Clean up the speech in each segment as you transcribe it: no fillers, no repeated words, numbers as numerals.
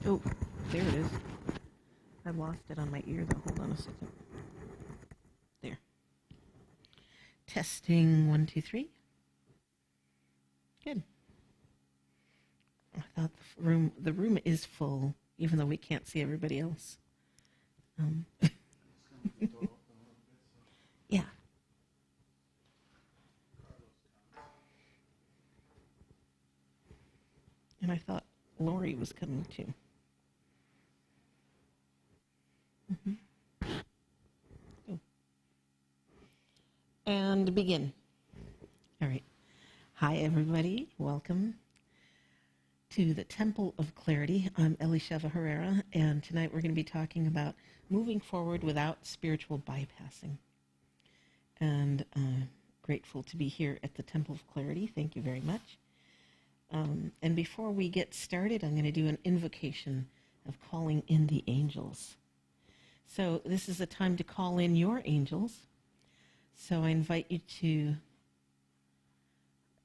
Oh, there it is. I lost it on my ear, though. Hold on a second. There. Testing 1, 2, 3. Good. I thought the room is full, even though we can't see everybody else. Yeah. And I thought Lori was coming too. Mm-hmm. Oh. And begin. All right. Hi, everybody. Welcome to the Temple of Clarity. I'm Elisheva Herrera, and tonight we're going to be talking about moving forward without spiritual bypassing. And grateful to be here at the Temple of Clarity. Thank you very much. And before we get started, I'm going to do an invocation of calling in the angels. So this is a time to call in your angels. So I invite you to,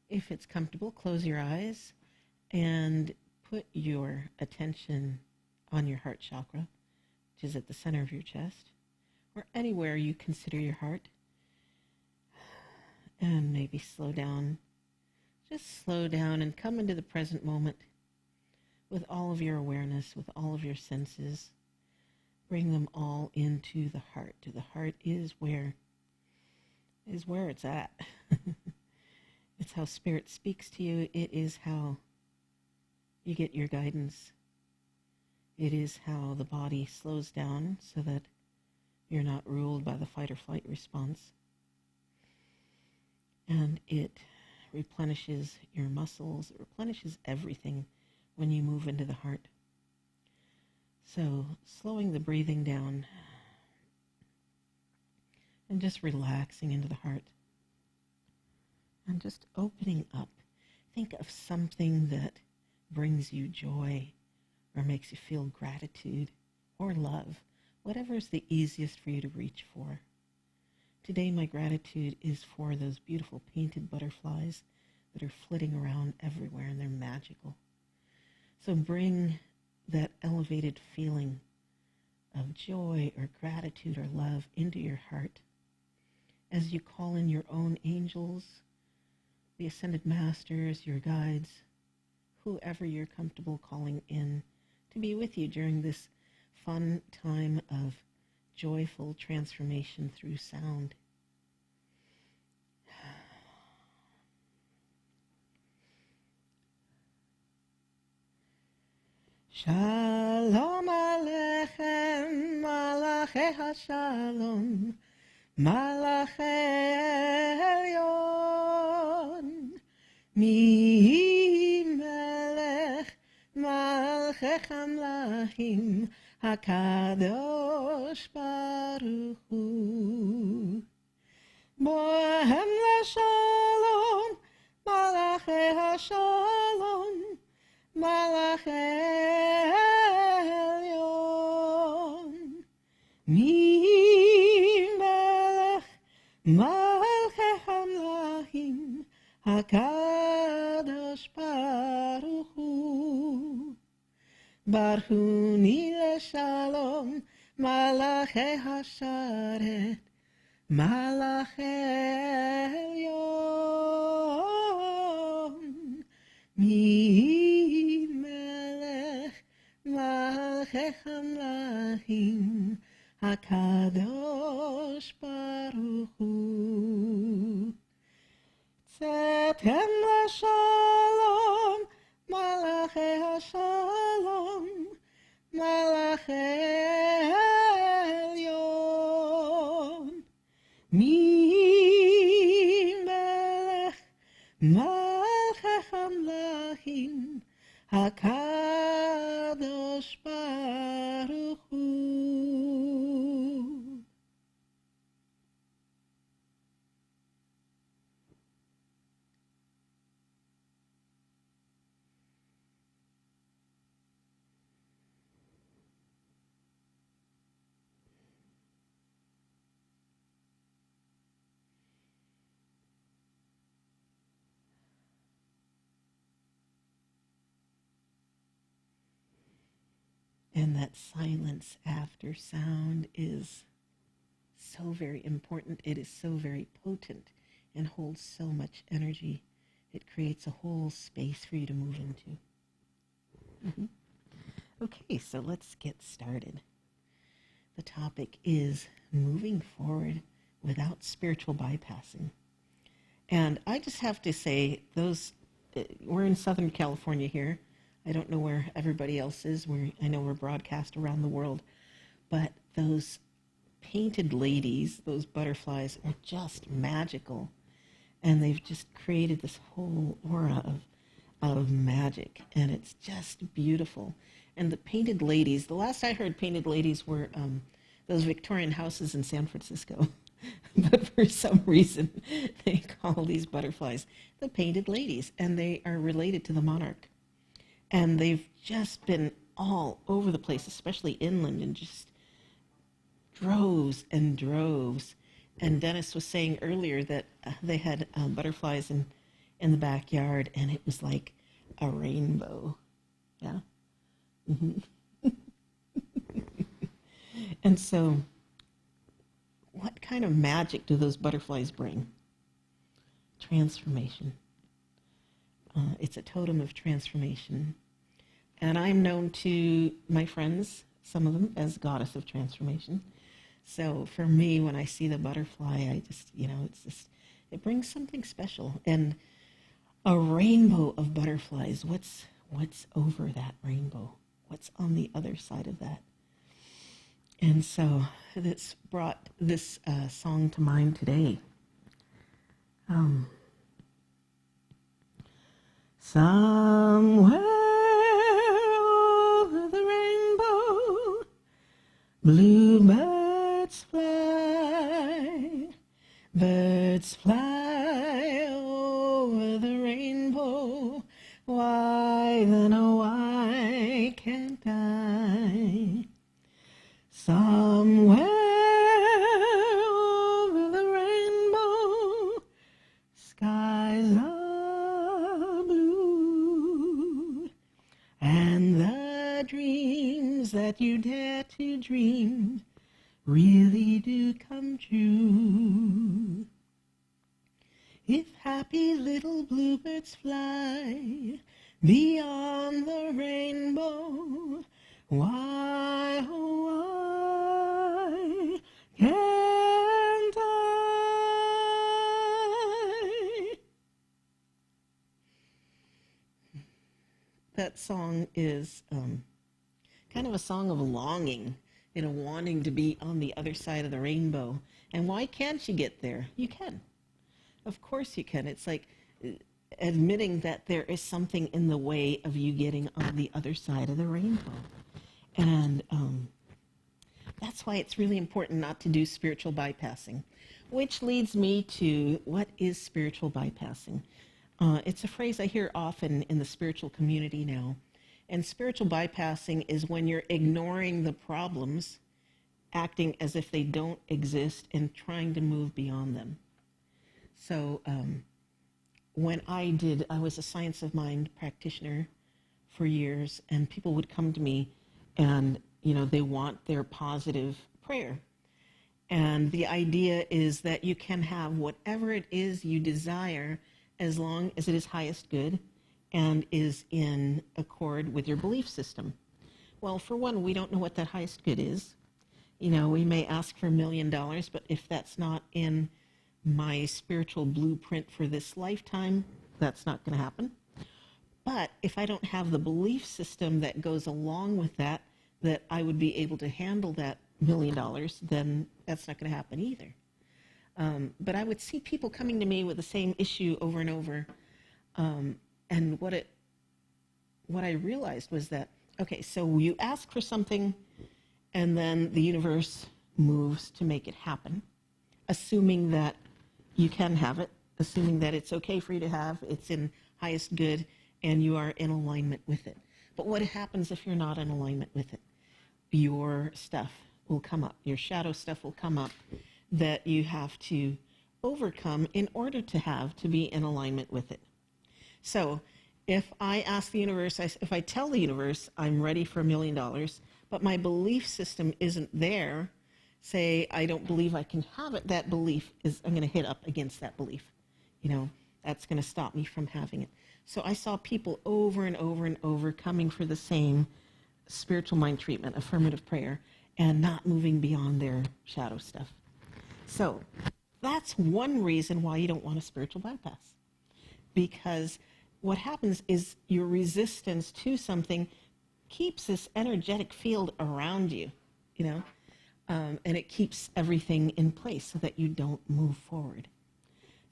if it's comfortable, close your eyes and put your attention on your heart chakra, which is at the center of your chest, or anywhere you consider your heart. And maybe slow down. Just slow down and come into the present moment with all of your awareness, with all of your senses. Bring them all into the heart. The heart is where it's at. It's how Spirit speaks to you. It is how you get your guidance. It is how the body slows down so that you're not ruled by the fight or flight response. And it replenishes your muscles. It replenishes everything when you move into the heart. So slowing the breathing down and just relaxing into the heart and just opening up. Think of something that brings you joy or makes you feel gratitude or love, whatever is the easiest for you to reach for. Today, my gratitude is for those beautiful painted butterflies that are flitting around everywhere, and they're magical. So bring that elevated feeling of joy or gratitude or love into your heart as you call in your own angels, the ascended masters, your guides, whoever you're comfortable calling in to be with you during this fun time of joyful transformation through sound. Shalom Aleichem, Malachei HaShalom, Malachei Elyon, Mi Melech Malchei Hamlachim, HaKadosh Baruch Hu. Bohem LaShalom, Malachei HaShalom, Malachei Elyon, Mi Melech Malchei Hamlachim, HaKadosh Baruch Hu. Barhuni LeShalom, Malachei HaSharet, Malachei Elyon, Mi Melech Malchei Hamlachim, HaKadosh Baruch Hu. Tzetem LaShalom, Malachei HaShalom, Malachei Elyon, Mi Melech Malchei Hamlachim, HaKadosh Baruch Hu. And that silence after sound is so very important. It is so very potent and holds so much energy. It creates a whole space for you to move into. Okay, so let's get started. The topic is moving forward without spiritual bypassing. And I just have to say, we're in Southern California here. I don't know where everybody else is. I know we're broadcast around the world. But those painted ladies, those butterflies, are just magical. And they've just created this whole aura of magic. And it's just beautiful. And the painted ladies, the last I heard painted ladies were those Victorian houses in San Francisco. But for some reason, they call these butterflies the painted ladies. And they are related to the monarch. And they've just been all over the place, especially inland, and just droves and droves. And Dennis was saying earlier that they had butterflies in the backyard, and it was like a rainbow. Yeah? Mm-hmm. And so, what kind of magic do those butterflies bring? Transformation. It's a totem of transformation. And I'm known to my friends, some of them, as goddess of transformation. So for me, when I see the butterfly, I just, it brings something special. And a rainbow of butterflies, what's over that rainbow? What's on the other side of that? And so this brought this song to mind today. Somewhere over the rainbow, bluebirds fly. Birds fly over the rainbow. Why then, oh, why can't I? Somewhere over the rainbow, skies are blue, and the dreams that you dare to dream really do come true. If happy little bluebirds fly beyond the rainbow, why, oh, why can't I? That song is kind of a song of longing, wanting to be on the other side of the rainbow. And why can't you get there? You can. Of course you can. It's like admitting that there is something in the way of you getting on the other side of the rainbow. And that's why it's really important not to do spiritual bypassing, which leads me to what is spiritual bypassing. It's a phrase I hear often in the spiritual community now. And spiritual bypassing is when you're ignoring the problems, acting as if they don't exist, and trying to move beyond them. So when I was a Science of Mind practitioner for years, and people would come to me and, they want their positive prayer. And the idea is that you can have whatever it is you desire as long as it is highest good and is in accord with your belief system. Well, for one, we don't know what that highest good is. We may ask for $1 million, but if that's not in my spiritual blueprint for this lifetime, that's not going to happen. But if I don't have the belief system that goes along with that I would be able to handle that $1 million, then that's not going to happen either. But I would see people coming to me with the same issue over and over. And what I realized was that, okay, so you ask for something, and then the universe moves to make it happen, assuming that you can have it, assuming that it's okay for you to have, it's in highest good, and you are in alignment with it. But what happens if you're not in alignment with it? Your stuff will come up. Your shadow stuff will come up that you have to overcome in order to be in alignment with it. So if I ask the universe, if I tell the universe I'm ready for $1 million, but my belief system isn't there, say I don't believe I can have it, that belief is, I'm going to hit up against that belief. That's going to stop me from having it. So I saw people over and over and over coming for the same spiritual mind treatment, affirmative prayer, and not moving beyond their shadow stuff. So that's one reason why you don't want a spiritual bypass. Because what happens is your resistance to something keeps this energetic field around you, and it keeps everything in place so that you don't move forward.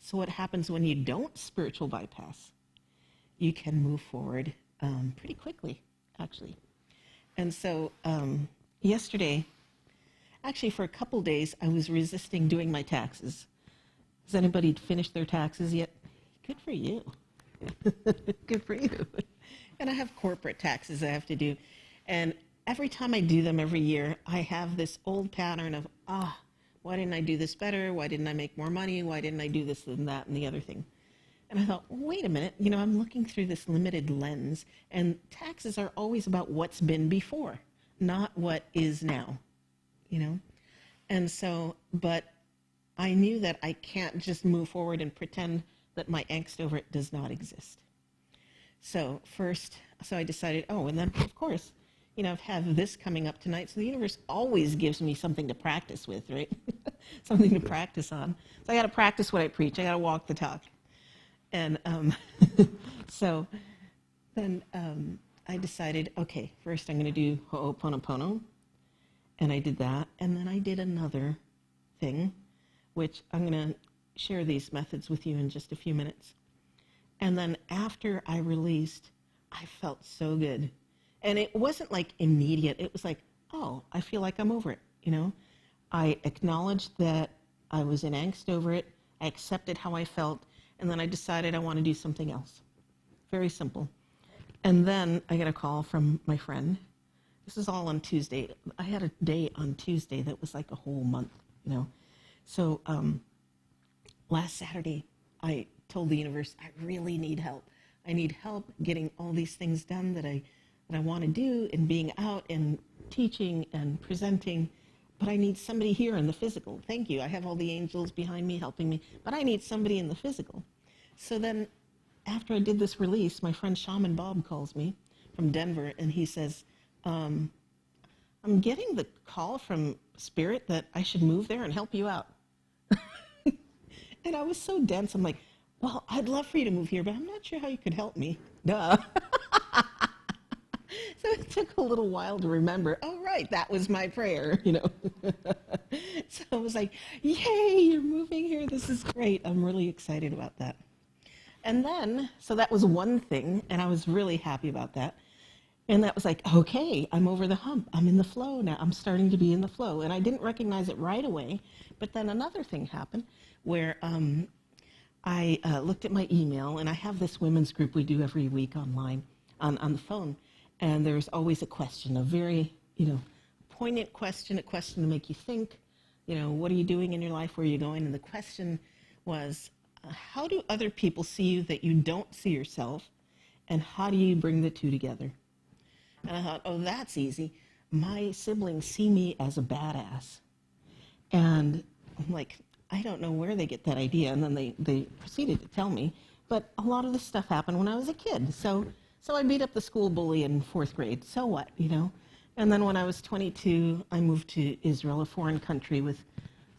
So what happens when you don't spiritual bypass? You can move forward pretty quickly, actually. And so yesterday, actually for a couple days, I was resisting doing my taxes. Has anybody finished their taxes yet? Good for you. Good for you. And I have corporate taxes I have to do. And every time I do them every year, I have this old pattern of, why didn't I do this better? Why didn't I make more money? Why didn't I do this and that and the other thing? And I thought, well, wait a minute, I'm looking through this limited lens, and taxes are always about what's been before, not what is now, And so, but I knew that I can't just move forward and pretend that my angst over it does not exist. So I decided, and then of course, I've had this coming up tonight, so the universe always gives me something to practice with, right? Something to practice on. So I got to practice what I preach. I got to walk the talk. And so then I decided, okay, first I'm going to do Ho'oponopono. And I did that. And then I did another thing, which I'm going to share these methods with you in just a few minutes. And then after I released, I felt so good. And it wasn't like immediate. It was like, I feel like I'm over it, I acknowledged that I was in angst over it. I accepted how I felt. And then I decided I want to do something else. Very simple. And then I get a call from my friend. This is all on Tuesday. I had a day on Tuesday that was like a whole month, So last Saturday, I told the universe, I really need help. I need help getting all these things done that I want to do, and being out and teaching and presenting. But I need somebody here in the physical. Thank you. I have all the angels behind me helping me, but I need somebody in the physical. So then after I did this release, my friend Shaman Bob calls me from Denver, and he says, I'm getting the call from Spirit that I should move there and help you out. And I was so dense. I'm like, well, I'd love for you to move here, but I'm not sure how you could help me. Duh. So it took a little while to remember, right, that was my prayer, So I was like, yay, you're moving here. This is great. I'm really excited about that. And then, so that was one thing, and I was really happy about that. And that was like, okay, I'm over the hump. I'm in the flow now. I'm starting to be in the flow. And I didn't recognize it right away. But then another thing happened where I looked at my email, and I have this women's group we do every week online on the phone. And there's always a question, a very, poignant question, a question to make you think, what are you doing in your life? Where are you going? And the question was, how do other people see you that you don't see yourself? And how do you bring the two together? And I thought, that's easy. My siblings see me as a badass. And I'm like, I don't know where they get that idea. And then they proceeded to tell me. But a lot of this stuff happened when I was a kid. So I beat up the school bully in 4th grade. So what, And then when I was 22, I moved to Israel, a foreign country, with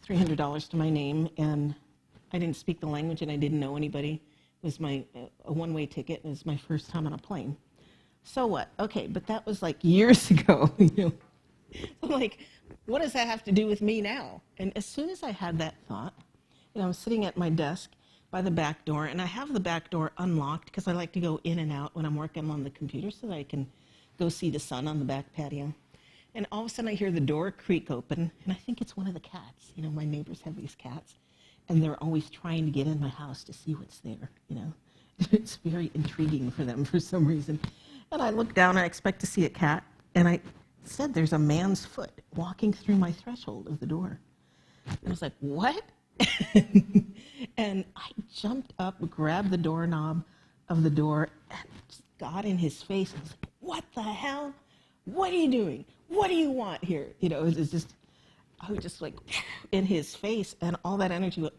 $300 to my name. And I didn't speak the language, and I didn't know anybody. It was a one-way ticket. It was my first time on a plane. So what? Okay, but that was like years ago. So I'm like, what does that have to do with me now? And as soon as I had that thought, I'm sitting at my desk by the back door, and I have the back door unlocked because I like to go in and out when I'm working on the computer so that I can go see the sun on the back patio. And all of a sudden I hear the door creak open, and I think it's one of the cats. My neighbors have these cats, and they're always trying to get in my house to see what's there. It's very intriguing for them for some reason. And I look down, and I expect to see a cat, and I said there's a man's foot walking through my threshold of the door. And I was like, what? And I jumped up, grabbed the doorknob of the door, and just got in his face and was like, what the hell? What are you doing? what do you want here? You know, it was just, I was just like in his face, and all that energy went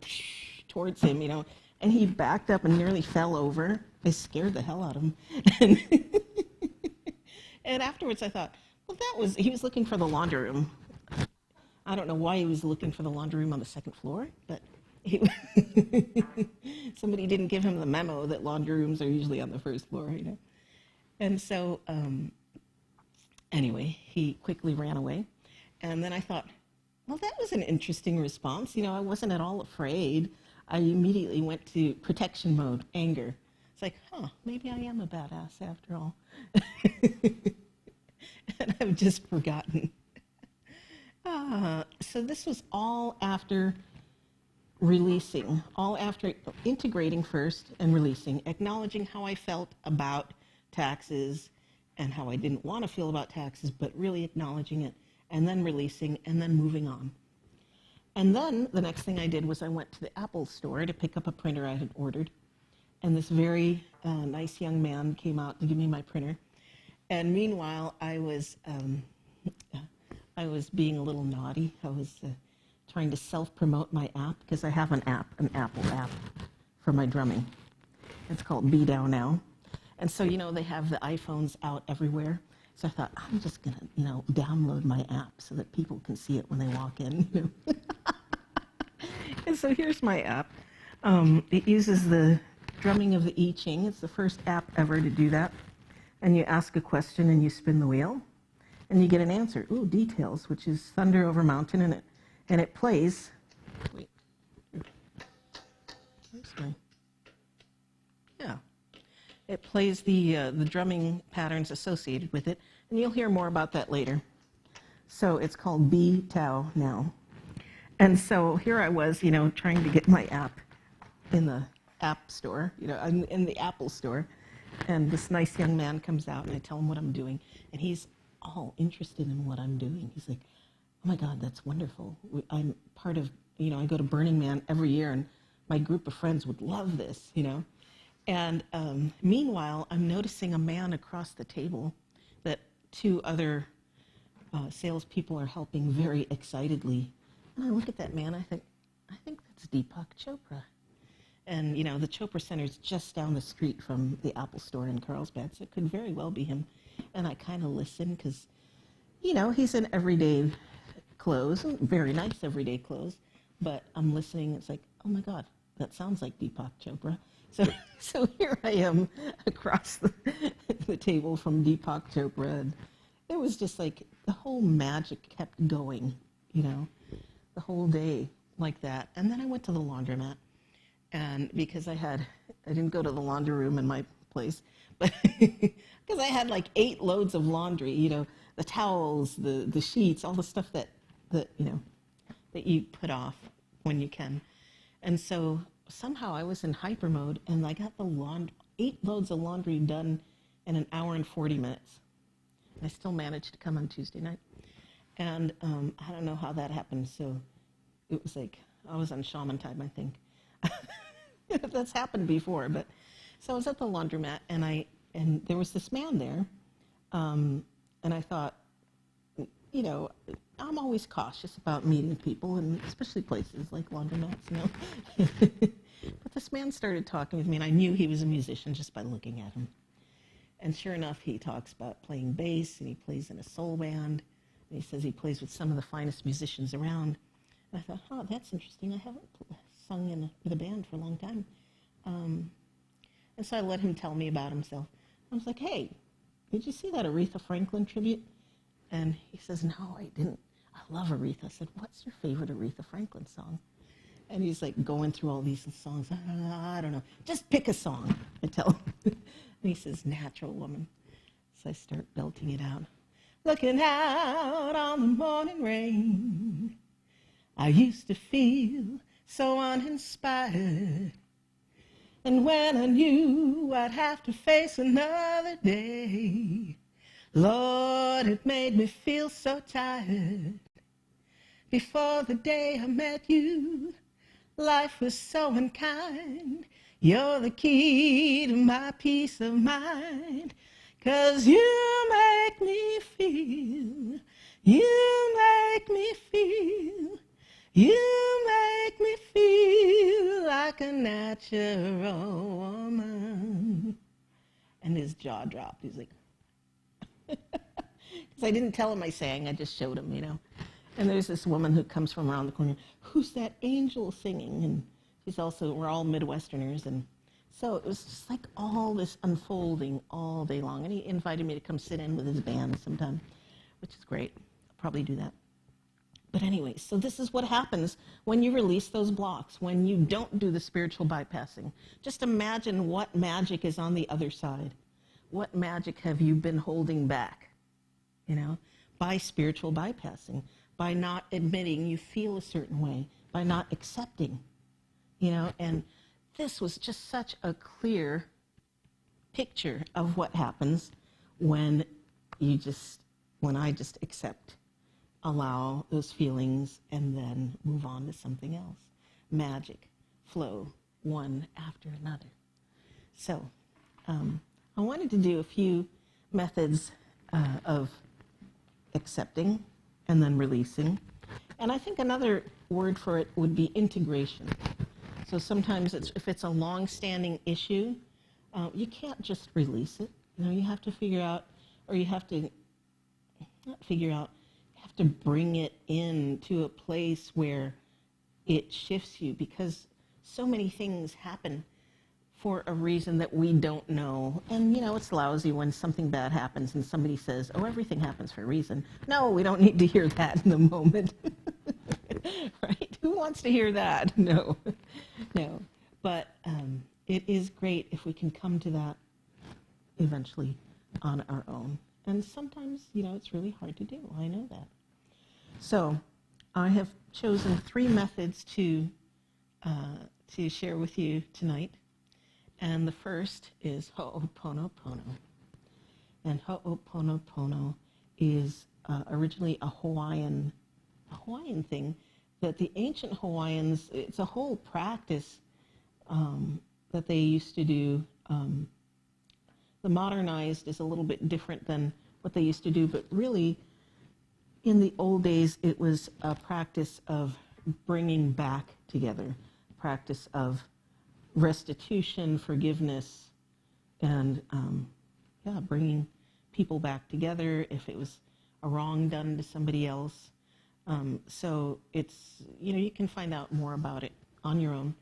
towards him, you know, and he backed up and nearly fell over. I scared the hell out of him. And, and afterwards I thought, well, he was looking for the laundry room. I don't know why he was looking for the laundry room on the second floor, but somebody didn't give him the memo that laundry rooms are usually on the first floor, you know. And so, anyway, he quickly ran away. And then I thought, well, that was an interesting response. You know, I wasn't at all afraid. I immediately went to protection mode, anger. It's like, maybe I am a badass after all. And I've just forgotten. So this was all after releasing, all after integrating first and releasing, acknowledging how I felt about taxes and how I didn't want to feel about taxes, but really acknowledging it, and then releasing, and then moving on. And then the next thing I did was I went to the Apple store to pick up a printer I had ordered, and this very nice young man came out to give me my printer. And meanwhile, I was being a little naughty. I was trying to self-promote my app, because I have an Apple app for my drumming. It's called Be Down Now. And so, you know, they have the iPhones out everywhere. So I thought, I'm just going to, you know, download my app so that people can see it when they walk in. You know? And so here's my app. It uses the drumming of the I Ching. It's the first app ever to do that. And you ask a question and you spin the wheel. And you get an answer. Ooh, details, which is thunder over mountain, and it plays. Wait. Yeah. It plays the drumming patterns associated with it, and you'll hear more about that later. So it's called Be Tao Now. And so here I was, you know, trying to get my app in the app store, you know, in the Apple store. And this nice young man comes out, and I tell him what I'm doing, and he's all interested in what I'm doing. He's like, oh my God, that's wonderful. I'm part of, you know, I go to Burning Man every year, and my group of friends would love this, you know. And meanwhile, I'm noticing a man across the table that two other salespeople are helping very excitedly. And I look at that man, I think that's Deepak Chopra. And, you know, the Chopra Center is just down the street from the Apple store in Carlsbad, so it could very well be him. And I kind of listen because, you know, he's in everyday clothes, very nice everyday clothes, but I'm listening. It's like, oh my God, that sounds like Deepak Chopra. So here I am across the table from Deepak Chopra. And it was just like the whole magic kept going, you know, the whole day like that. And then I went to the laundromat, and because I didn't go to the laundry room in my place, but because I had like 8 loads of laundry, you know, the towels, the sheets, all the stuff that you know, that you put off when you can. And so somehow I was in hyper mode, and I got the 8 loads of laundry done in an hour and 40 minutes. I still managed to come on Tuesday night. And I don't know how that happened. So it was like, I was on shaman time, I think. That's happened before. But so I was at the laundromat, and there was this man there. And I thought, you know, I'm always cautious about meeting people, and especially places like laundromats, you know. But this man started talking with me, and I knew he was a musician just by looking at him. And sure enough, he talks about playing bass, and he plays in a soul band, and he says he plays with some of the finest musicians around. And I thought, oh, that's interesting. I haven't sung with a band for a long time. And so I let him tell me about himself. I was like, hey, did you see that Aretha Franklin tribute? And he says, no, I didn't. I love Aretha. I said, what's your favorite Aretha Franklin song? And he's like going through all these songs. I don't know. Just pick a song, I tell him. And he says, Natural Woman. So I start belting it out. Looking out on the morning rain, I used to feel so uninspired. And when I knew I'd have to face another day, Lord, it made me feel so tired. Before the day I met you, life was so unkind. You're the key to my peace of mind, 'cause you make me feel You make me feel, you make me feel like a natural woman. And his jaw dropped. He's like, because I didn't tell him I sang, I just showed him, And there's this woman who comes from around the corner. Who's that angel singing? And she's also, we're all Midwesterners. And so it was just like all this unfolding all day long. And he invited me to come sit in with his band sometime, which is great. I'll probably do that. But anyway, so this is what happens when you release those blocks, when you don't do the spiritual bypassing. Just imagine what magic is on the other side. What magic have you been holding back, by spiritual bypassing, by not admitting you feel a certain way, by not accepting, and this was just such a clear picture of what happens when I just accept, allow those feelings, and then move on to something else. Magic, flow, one after another. So I wanted to do a few methods of accepting and then releasing. And I think another word for it would be integration. So sometimes if it's a long-standing issue, you can't just release it. You have to figure out, or you have to, not figure out, you have to bring it into a place where it shifts you, because so many things happen for a reason that we don't know. And, it's lousy when something bad happens and somebody says, oh, everything happens for a reason. No, we don't need to hear that in the moment. Right? Who wants to hear that? No. But it is great if we can come to that eventually on our own. And sometimes, it's really hard to do. I know that. So I have chosen 3 methods to share with you tonight. And the first is Ho'oponopono. And Ho'oponopono is originally a Hawaiian thing that the ancient Hawaiians, it's a whole practice that they used to do. The modernized is a little bit different than what they used to do, but really in the old days it was a practice of bringing back together, practice of restitution, forgiveness, and bringing people back together if it was a wrong done to somebody else. So it's, you can find out more about it on your own.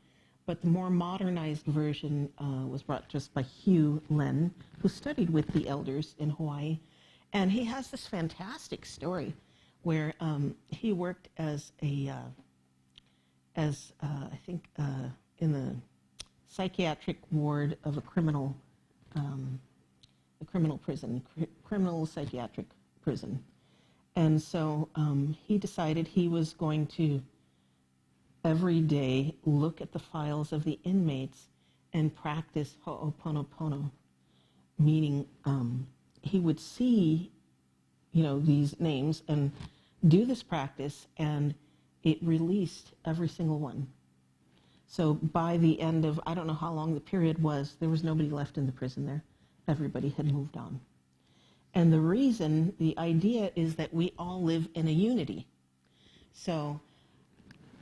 But the more modernized version was brought just by Hugh Len, who studied with the elders in Hawaii. And he has this fantastic story where he worked as I think in the psychiatric ward of a criminal prison, criminal psychiatric prison. And so he decided he was going to every day look at the files of the inmates and practice Ho'oponopono, meaning he would see, these names and do this practice, and it released every single one. So by the end of, I don't know how long the period was, there was nobody left in the prison there. Everybody had moved on. And the idea is that we all live in a unity. So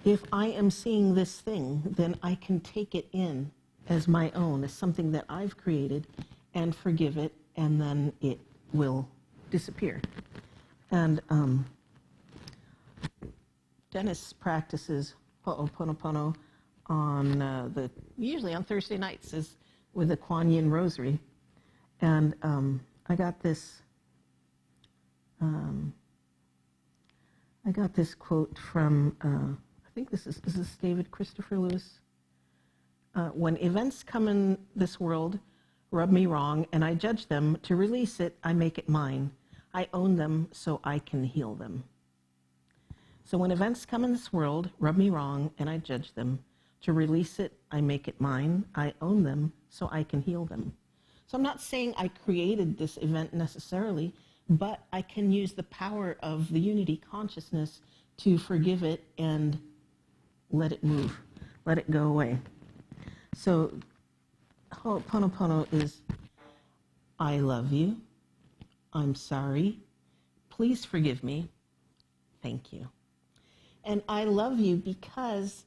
if I am seeing this thing, then I can take it in as my own, as something that I've created, and forgive it, and then it will disappear. And Dennis practices Ho'oponopono usually on Thursday nights with the Kuan Yin Rosary. And I got this quote from, I think this is David Christopher Lewis. When events come in this world, rub me wrong, and I judge them. To release it, I make it mine. I own them so I can heal them. So when events come in this world, rub me wrong, and I judge them. To release it, I make it mine. I own them so I can heal them. So I'm not saying I created this event necessarily, but I can use the power of the unity consciousness to forgive it and let it move, let it go away. So Ho'oponopono is, I love you, I'm sorry, please forgive me, Thank you. And I love you because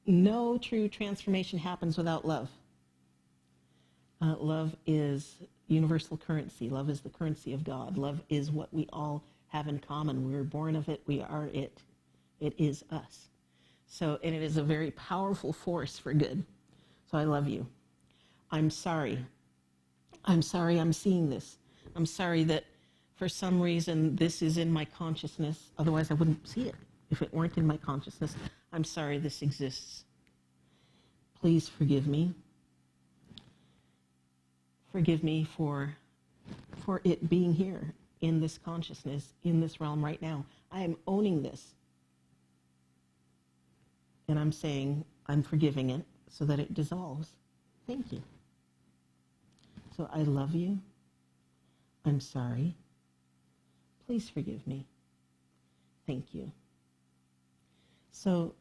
no true transformation happens without love. Love is universal currency. Love is the currency of God. Love is what we all have in common. We were born of it. We are it. It is us. So, and it is a very powerful force for good. So I love you. I'm sorry. I'm sorry I'm seeing this. I'm sorry that for some reason this is in my consciousness. Otherwise I wouldn't see it if it weren't in my consciousness. I'm sorry this exists. Please forgive me. Forgive me for it being here in this consciousness, in this realm right now. I am owning this. And I'm saying I'm forgiving it so that it dissolves. Thank you. So I love you. I'm sorry. Please forgive me. Thank you. So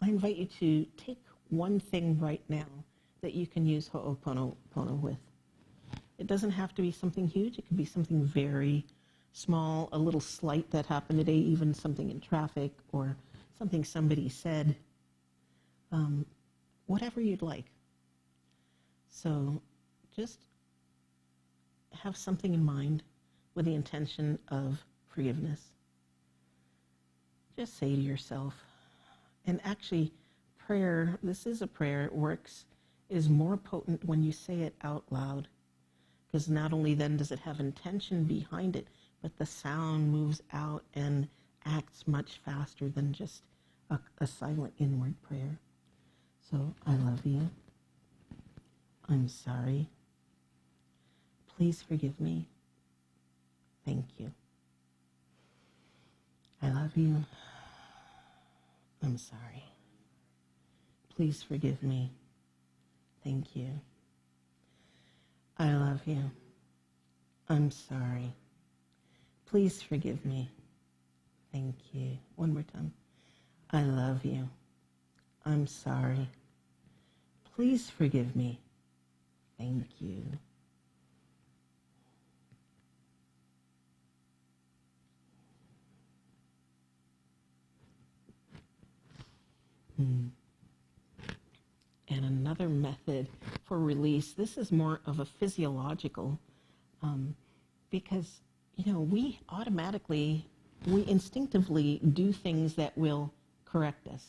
I invite you to take one thing right now that you can use Ho'oponopono with. It doesn't have to be something huge. It could be something very small, a little slight that happened today, even something in traffic or something somebody said, whatever you'd like. So just have something in mind with the intention of forgiveness. Just say to yourself, and actually prayer, this is a prayer, it works, is more potent when you say it out loud, because not only then does it have intention behind it, but the sound moves out and acts much faster than just a silent inward prayer. So I love you. I'm sorry. Please forgive me. Thank you. I love you. I'm sorry. Please forgive me. Thank you. I love you. I'm sorry. Please forgive me. Thank you. One more time. I love you. I'm sorry. Please forgive me. Thank you. And another method for release, this is more of a physiological, because, we instinctively do things that will correct us.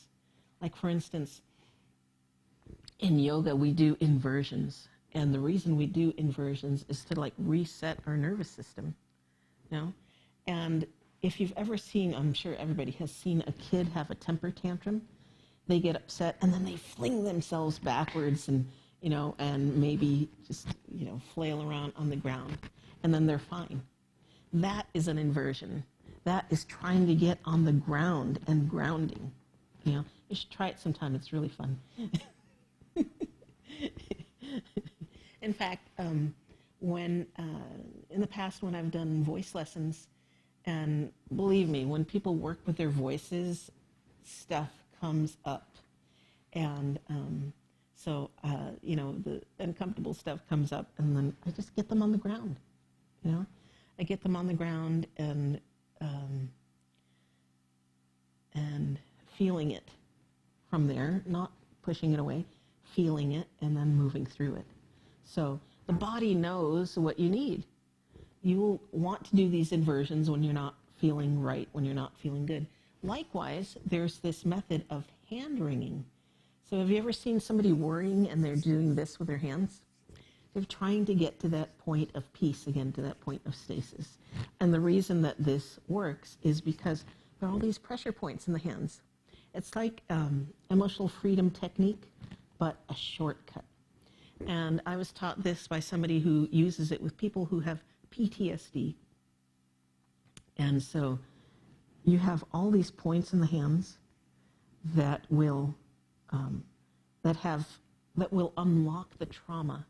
Like, for instance, in yoga, we do inversions. And the reason we do inversions is to, reset our nervous system, And if you've ever seen, I'm sure everybody has seen a kid have a temper tantrum. They get upset and then they fling themselves backwards and maybe just, flail around on the ground, and then they're fine. That is an inversion. That is trying to get on the ground and grounding. You should try it sometime. It's really fun. In fact, when in the past when I've done voice lessons, and believe me, when people work with their voices, stuff comes up. And so, the uncomfortable stuff comes up, and then I just get them on the ground, I get them on the ground and feeling it from there, not pushing it away, feeling it, and then moving through it. So the body knows what you need. You will want to do these inversions when you're not feeling right, when you're not feeling good. Likewise, there's this method of hand wringing. So have you ever seen somebody worrying and they're doing this with their hands? They're trying to get to that point of peace again, to that point of stasis. And the reason that this works is because there are all these pressure points in the hands. It's like emotional freedom technique, but a shortcut. And I was taught this by somebody who uses it with people who have PTSD. And so you have all these points in the hands that will unlock the trauma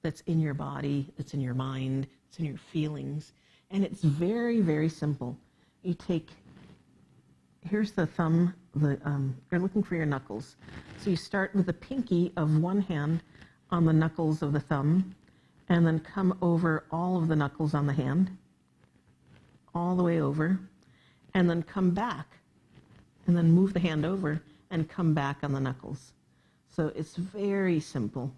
that's in your body, that's in your mind, it's in your feelings. And it's very, very simple. You take, here's the thumb, you're looking for your knuckles. So you start with the pinky of one hand on the knuckles of the thumb, and then come over all of the knuckles on the hand, all the way over, and then come back, and then move the hand over and come back on the knuckles. So it's very simple.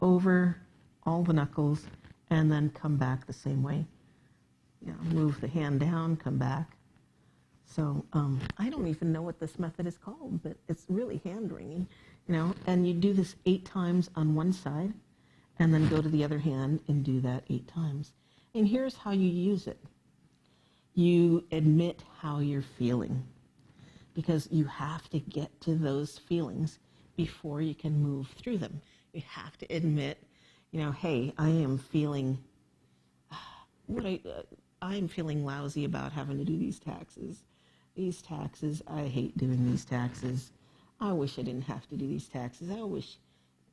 Over all the knuckles, and then come back the same way. Move the hand down, come back. So I don't even know what this method is called, but it's really hand-wringing, and you do this 8 times on one side, and then go to the other hand and do that 8 times. And here's how you use it. You admit how you're feeling, because you have to get to those feelings before you can move through them. You have to admit, hey, I am feeling I'm feeling lousy about having to do these taxes. These taxes, I hate doing these taxes. I wish I didn't have to do these taxes. I wish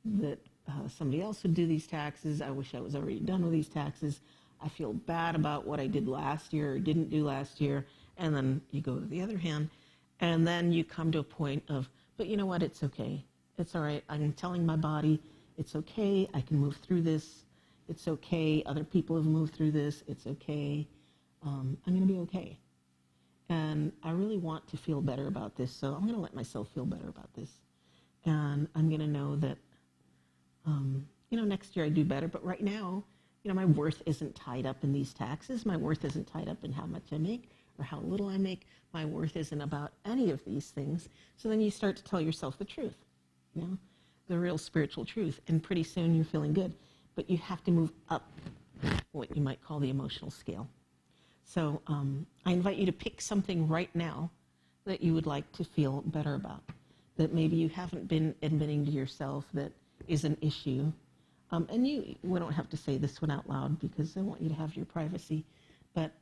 that somebody else would do these taxes. I wish I was already done with these taxes. I feel bad about what I did last year or didn't do last year. And then you go to the other hand, and then you come to a point of, but you know what, it's okay. It's all right. I'm telling my body, it's okay. I can move through this. It's okay. Other people have moved through this. It's okay. I'm going to be okay. And I really want to feel better about this, so I'm going to let myself feel better about this. And I'm going to know that, next year I do better. But right now, my worth isn't tied up in these taxes. My worth isn't tied up in how much I make or how little I make. My worth isn't about any of these things. So then you start to tell yourself the truth, the real spiritual truth. And pretty soon you're feeling good. But you have to move up what you might call the emotional scale. So I invite you to pick something right now that you would like to feel better about, that maybe you haven't been admitting to yourself that is an issue. And we don't have to say this one out loud because I want you to have your privacy, but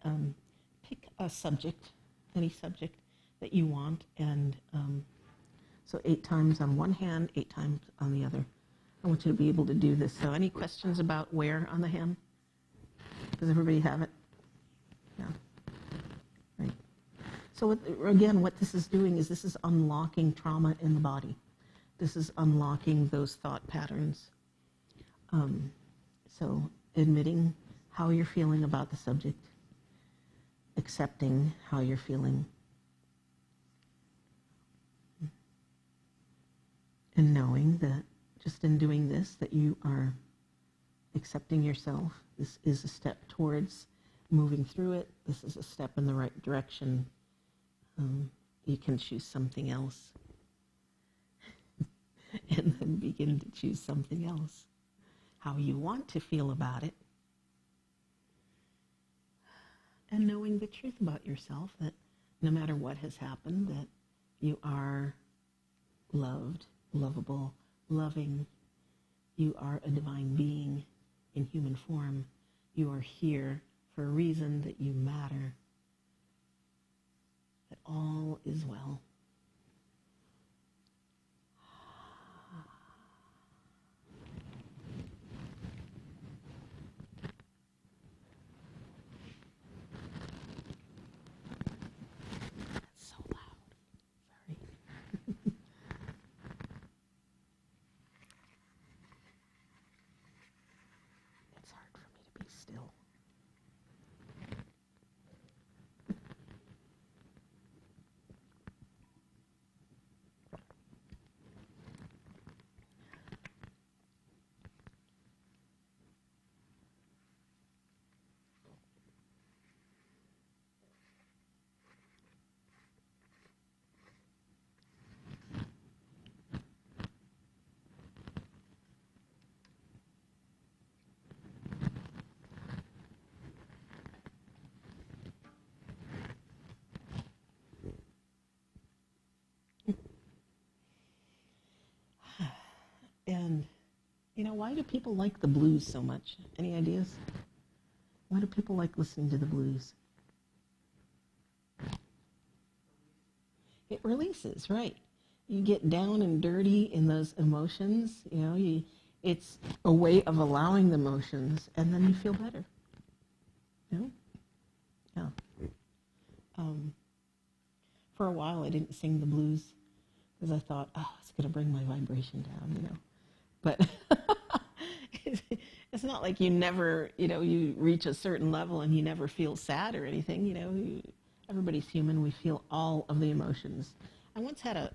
pick a subject, any subject that you want, and so 8 times on one hand, 8 times on the other. I want you to be able to do this. So any questions about where on the hand? Does everybody have it? Yeah. Right. So what this is doing is this is unlocking trauma in the body. This is unlocking those thought patterns. So admitting how you're feeling about the subject, accepting how you're feeling, and knowing that just in doing this, that you are accepting yourself. This is a step towards moving through it. This is a step in the right direction. You can choose something else and then begin to choose something else. How you want to feel about it. And knowing the truth about yourself, that no matter what has happened, that you are loved, lovable, loving. You are a divine being in human form. You are here for a reason, that you matter, that all is well. That's so loud. Sorry. It's hard for me to be still. And, why do people like the blues so much? Any ideas? Why do people like listening to the blues? It releases, right? You get down and dirty in those emotions, it's a way of allowing the emotions, and then you feel better. Yeah. For a while, I didn't sing the blues because I thought, it's going to bring my vibration down, But It's not like you never, you reach a certain level and you never feel sad or anything. Everybody's human. We feel all of the emotions. I once had a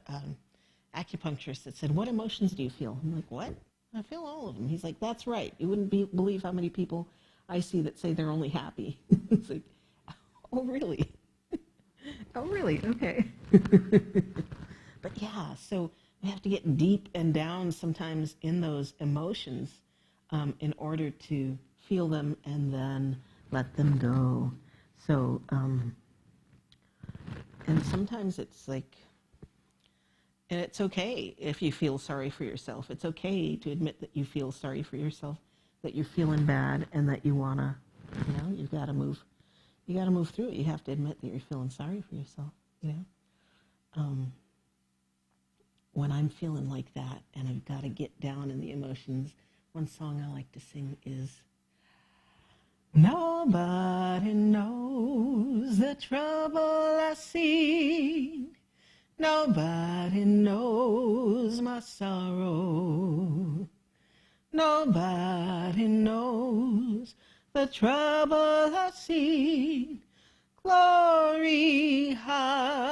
acupuncturist that said, "What emotions do you feel?" I'm like, "What? I feel all of them." He's like, "That's right. You wouldn't believe how many people I see that say they're only happy." It's like, "Oh, really? Oh, really? Okay." But yeah, so we have to get deep and down sometimes in those emotions in order to feel them and then let them go. So, and sometimes it's like, and it's okay if you feel sorry for yourself. It's okay to admit that you feel sorry for yourself, that you're feeling bad, and that you wanna, you've got to move. You got to move through it. You have to admit that you're feeling sorry for yourself. When I'm feeling like that, and I've got to get down in the emotions, one song I like to sing is, "Nobody knows the trouble I see. Nobody knows my sorrow. Nobody knows the trouble I see. Glory, hallelujah.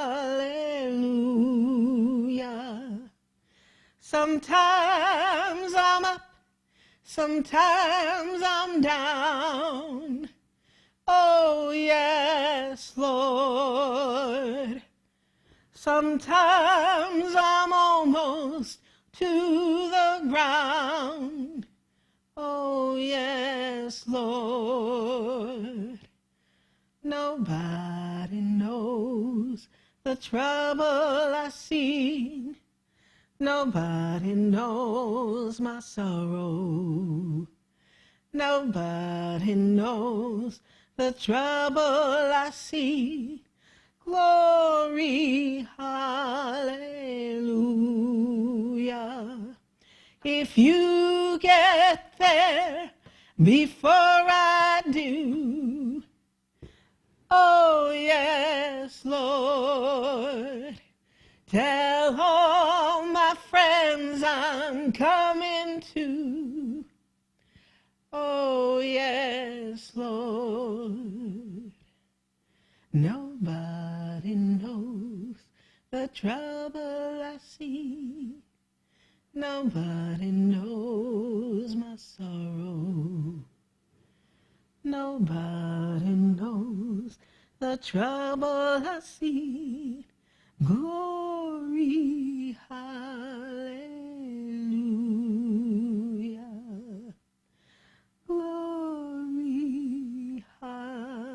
Sometimes I'm up, sometimes I'm down. Oh, yes, Lord. Sometimes I'm almost to the ground. Oh, yes, Lord. Nobody knows the trouble I see. Nobody knows my sorrow. Nobody knows the trouble I see. Glory, hallelujah. If you get there before I do, oh, yes, Lord. Tell all my friends I'm coming too. Oh, yes, Lord. Nobody knows the trouble I see. Nobody knows my sorrow. Nobody knows the trouble I see. Glory, hallelujah. Glory, hallelujah.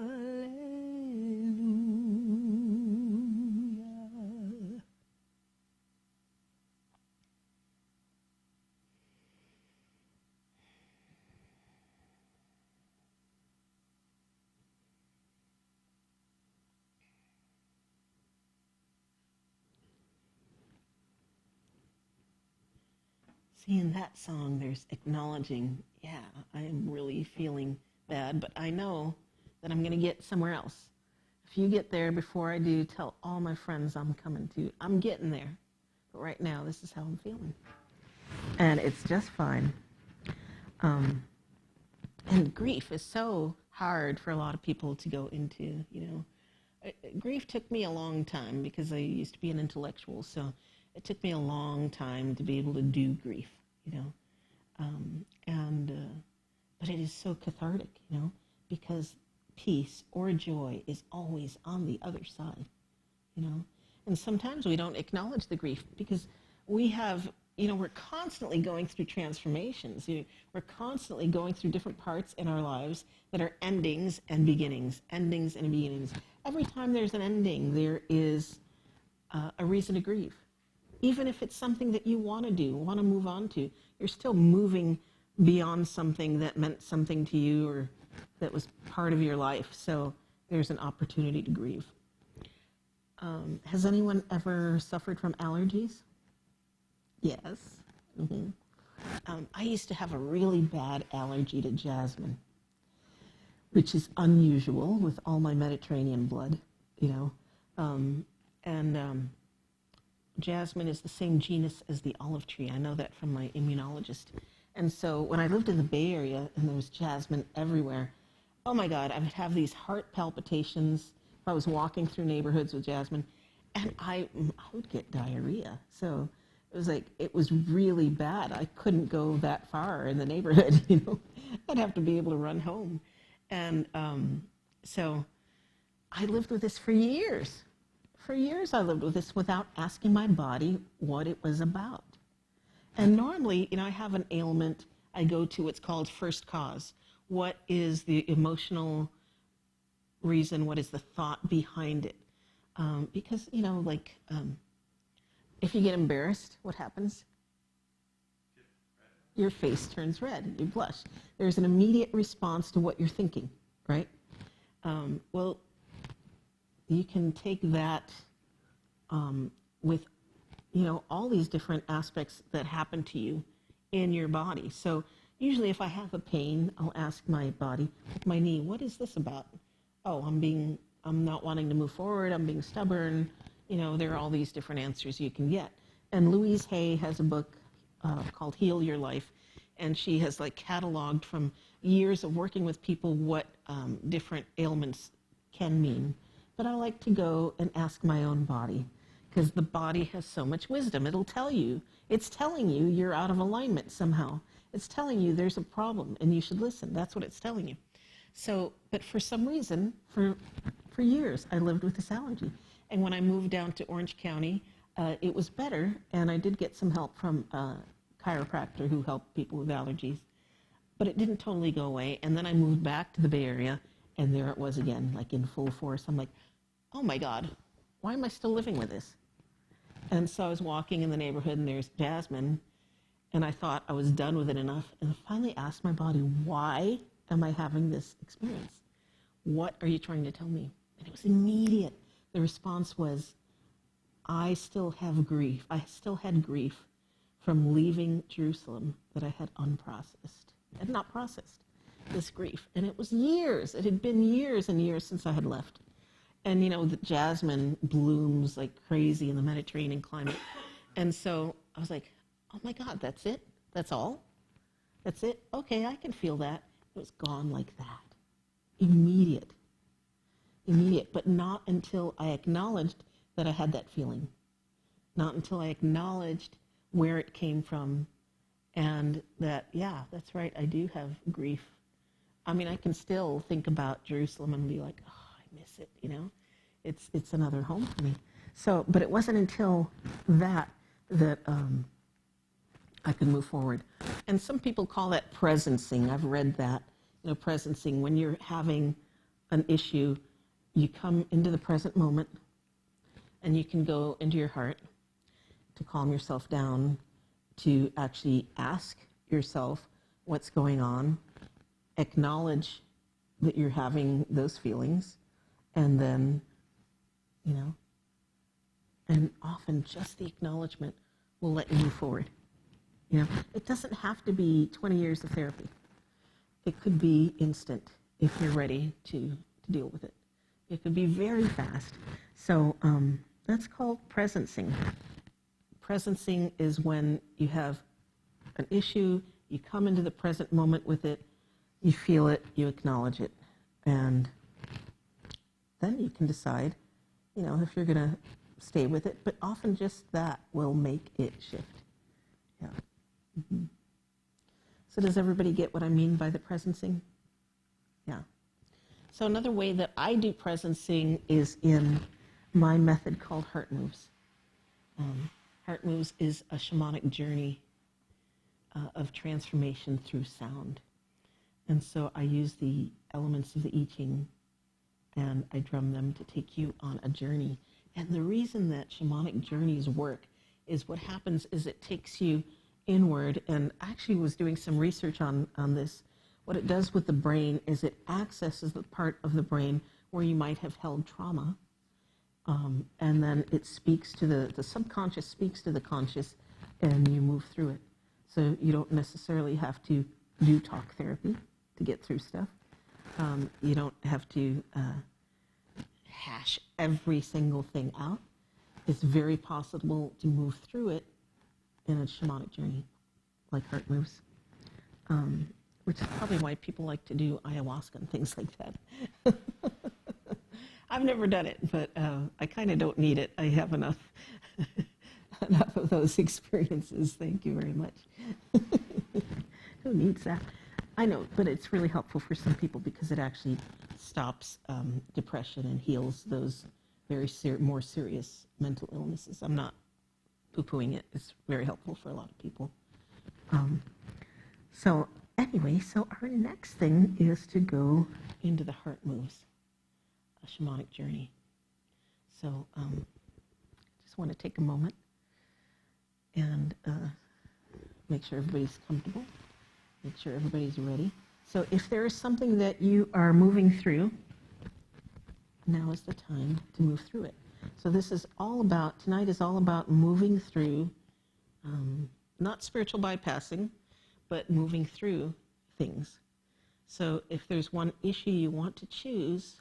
See, in that song, there's acknowledging, yeah, I am really feeling bad, but I know that I'm going to get somewhere else. If you get there before I do, tell all my friends I'm coming to. I'm getting there. But right now, this is how I'm feeling. And it's just fine. And grief is so hard for a lot of people to go into, Grief took me a long time because I used to be an intellectual, so it took me a long time to be able to do grief, but it is so cathartic, because peace or joy is always on the other side, and sometimes we don't acknowledge the grief because we have, we're constantly going through transformations. We're constantly going through different parts in our lives that are endings and beginnings, endings and beginnings. Every time there's an ending, there is a reason to grieve. Even if it's something that you want to do, want to move on to, you're still moving beyond something that meant something to you or that was part of your life. So there's an opportunity to grieve. Has anyone ever suffered from allergies? Yes. Mm-hmm. I used to have a really bad allergy to jasmine, which is unusual with all my Mediterranean blood, Jasmine is the same genus as the olive tree. I know that from my immunologist. And so when I lived in the Bay Area and there was jasmine everywhere, oh my God, I would have these heart palpitations if I was walking through neighborhoods with jasmine, and I would get diarrhea. So it was really bad. I couldn't go that far in the neighborhood, I'd have to be able to run home. And so I lived with this for years. For years I lived with this without asking my body what it was about. And normally, I have an ailment, I go to what's called first cause. What is the emotional reason? What is the thought behind it? Because, if you get embarrassed, what happens? Your face turns red, you blush. There's an immediate response to what you're thinking, right? Well, you can take that with, all these different aspects that happen to you in your body. So usually if I have a pain, I'll ask my body, like my knee, what is this about? Oh, I'm not wanting to move forward, I'm being stubborn. There are all these different answers you can get. And Louise Hay has a book called Heal Your Life, and she has cataloged from years of working with people what different ailments can mean. But I like to go and ask my own body, because the body has so much wisdom. It'll tell you, it's telling you you're out of alignment somehow. It's telling you there's a problem and you should listen. That's what it's telling you. So, but for some reason, for years, I lived with this allergy. And when I moved down to Orange County, it was better, and I did get some help from a chiropractor who helped people with allergies. But it didn't totally go away. And then I moved back to the Bay Area, and there it was again, in full force. I'm like, oh my God, why am I still living with this? And so I was walking in the neighborhood, and there's jasmine, and I thought I was done with it enough, and I finally asked my body, why am I having this experience? What are you trying to tell me? And it was immediate. The response was, I still have grief. I still had grief from leaving Jerusalem that I had unprocessed. I had not processed this grief. And it was years. It had been years and years since I had left. And, the jasmine blooms like crazy in the Mediterranean climate. And so I was like, oh my God, that's it? That's all? That's it? Okay, I can feel that. It was gone like that. Immediate, but not until I acknowledged that I had that feeling. Not until I acknowledged where it came from, and that, yeah, that's right, I do have grief. I mean, I can still think about Jerusalem and be like, oh, I miss it, It's another home for me. So, but it wasn't until that I could move forward. And some people call that presencing. I've read that, presencing. When you're having an issue, you come into the present moment, and you can go into your heart to calm yourself down, to actually ask yourself what's going on, acknowledge that you're having those feelings, and then, and often just the acknowledgement will let you move forward. It doesn't have to be 20 years of therapy. It could be instant if you're ready to deal with it. It could be very fast. So that's called presencing. Presencing is when you have an issue, you come into the present moment with it, you feel it, you acknowledge it, and then you can decide, if you're going to stay with it. But often just that will make it shift. Yeah. Mm-hmm. So does everybody get what I mean by the presencing? Yeah. So another way that I do presencing is in my method called Heart Moves. Heart Moves is a shamanic journey of transformation through sound. And so I use the elements of the I Ching, and I drum them to take you on a journey. And the reason that shamanic journeys work is what happens is it takes you inward, and I actually was doing some research on this. What it does with the brain is it accesses the part of the brain where you might have held trauma, and then it speaks to the subconscious speaks to the conscious, and you move through it. So you don't necessarily have to do talk therapy to get through stuff. You don't have to hash every single thing out. It's very possible to move through it in a shamanic journey, like Heart Moves. which is probably why people like to do ayahuasca and things like that. I've never done it, but I kind of don't need it. I have enough of those experiences. Thank you very much. Who needs that? I know, but it's really helpful for some people because it actually stops depression and heals those very more serious mental illnesses. I'm not poo-pooing it. It's very helpful for a lot of people. So anyway, so our next thing is to go into the heart moves, a shamanic journey. So just want to take a moment and make sure everybody's comfortable, make sure everybody's ready. So if there is something that you are moving through, now is the time to move through it. So this is all about, tonight is all about moving through, not spiritual bypassing, but moving through things. So if there's one issue you want to choose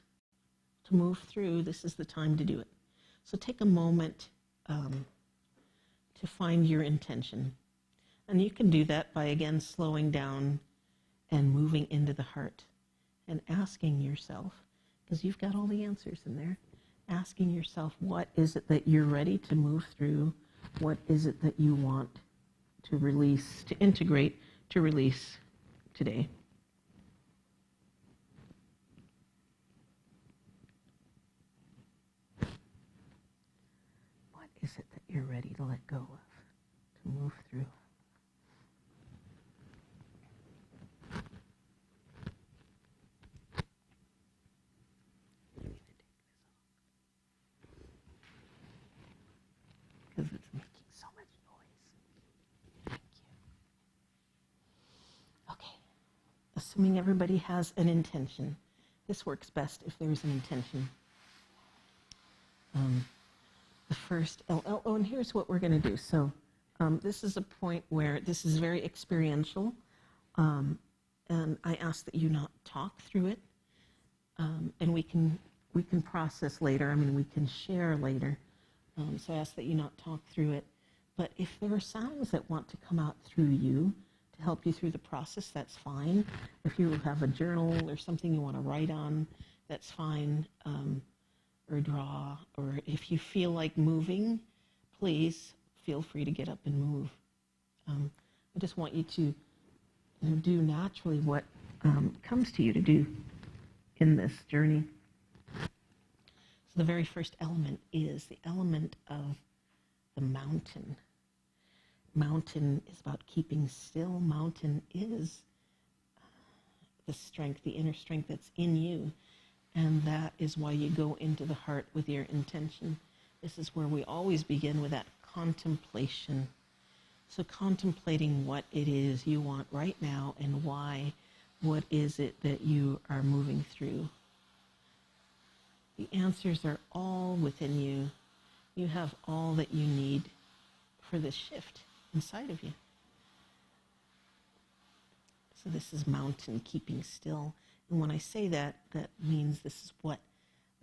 to move through, this is the time to do it. So take a moment to find your intention. And you can do that by, again, slowing down and moving into the heart and asking yourself, because you've got all the answers in there, asking yourself, what is it that you're ready to move through? What is it that you want to release, to integrate, to release today? What is it that you're ready to let go of, to move through? Because it's making so much noise. Thank you. Okay. Assuming everybody has an intention. This works best if there's an intention. The first, and here's what we're going to do. So this is a point where this is very experiential, and I ask that you not talk through it, and we can process later. I mean, we can share later. So I ask that you not talk through it. But if there are sounds that want to come out through you to help you through the process, that's fine. If you have a journal or something you want to write on, that's fine. Or draw. Or if you feel like moving, please feel free to get up and move. I just want you to do naturally what comes to you to do in this journey. The very first element is the element of the mountain. Mountain is about keeping still. Mountain is the strength, the inner strength that's in you. And that is why you go into the heart with your intention. This is where we always begin with that contemplation. So contemplating what it is you want right now and why. What is it that you are moving through? The answers are all within you. You have all that you need for this shift inside of you. So this is mountain keeping still. And when I say that, that means this is what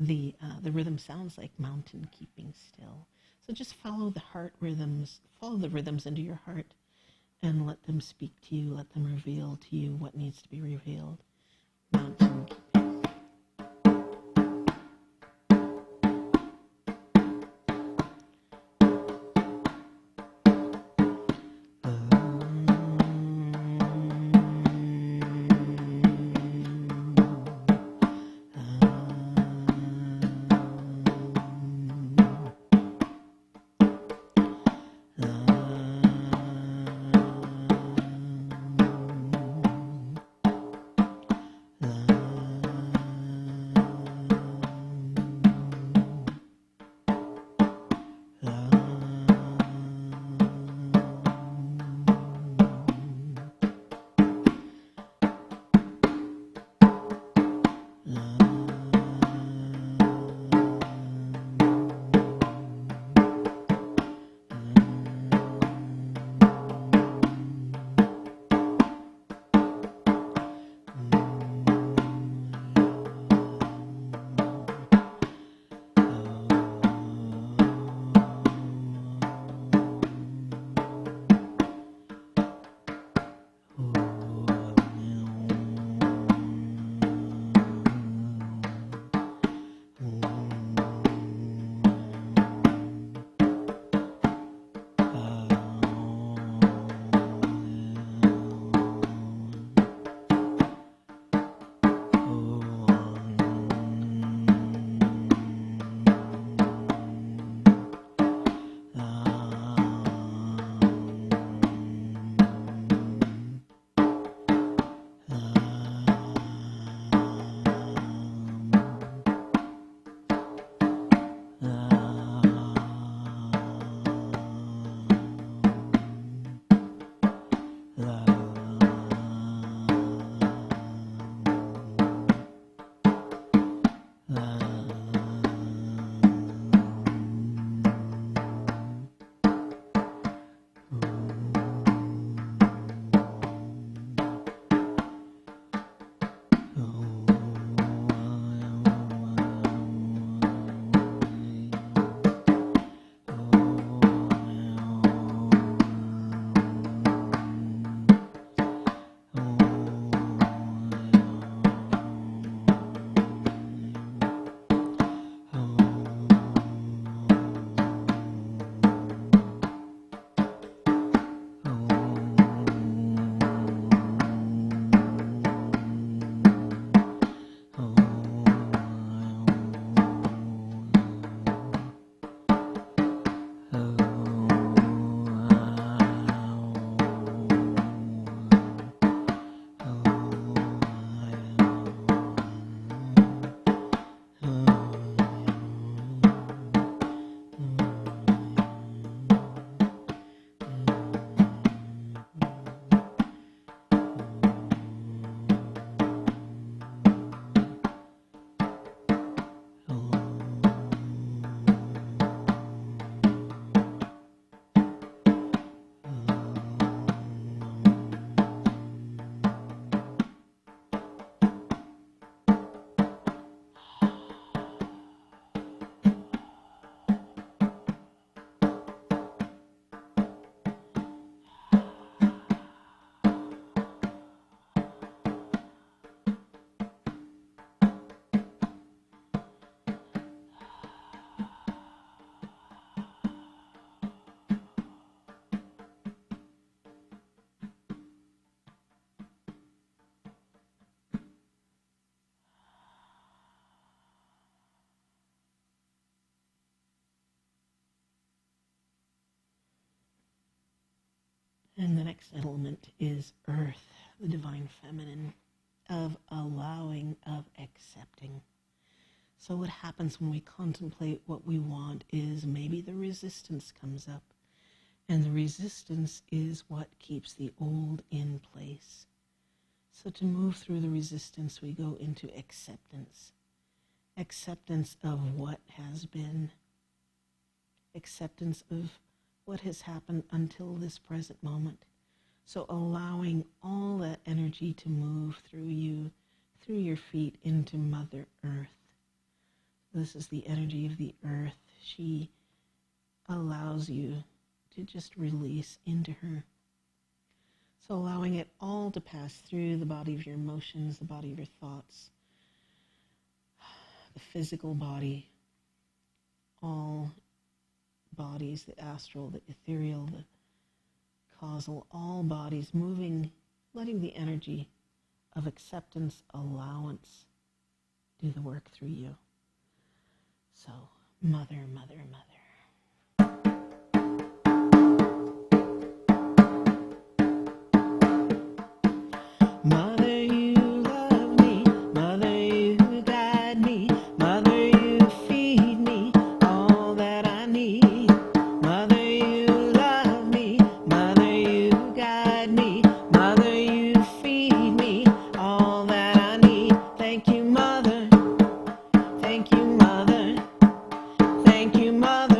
the rhythm sounds like, mountain keeping still. So just follow the heart rhythms, follow the rhythms into your heart and let them speak to you, let them reveal to you what needs to be revealed. Mountain keeping. And the next element is earth, the divine feminine, of allowing, of accepting. So what happens when we contemplate what we want is maybe the resistance comes up. And the resistance is what keeps the old in place. So to move through the resistance, we go into acceptance. Acceptance of what has been. Acceptance of what has happened until this present moment. So allowing all that energy to move through you, through your feet into Mother Earth. This is the energy of the earth. She allows you to just release into her. So allowing it all to pass through the body of your emotions, the body of your thoughts, the physical body, all bodies, the astral, the ethereal, the causal, all bodies moving, letting the energy of acceptance, allowance do the work through you. So, Mother, Mother, Mother. Mother, you love me. Mother, you guide me. Mother, you feed me all that I need. Mother, you love me. Mother, you guide me. Mother, you feed me all that I need. Thank you, Mother. Thank you, Mother. Thank you, Mother.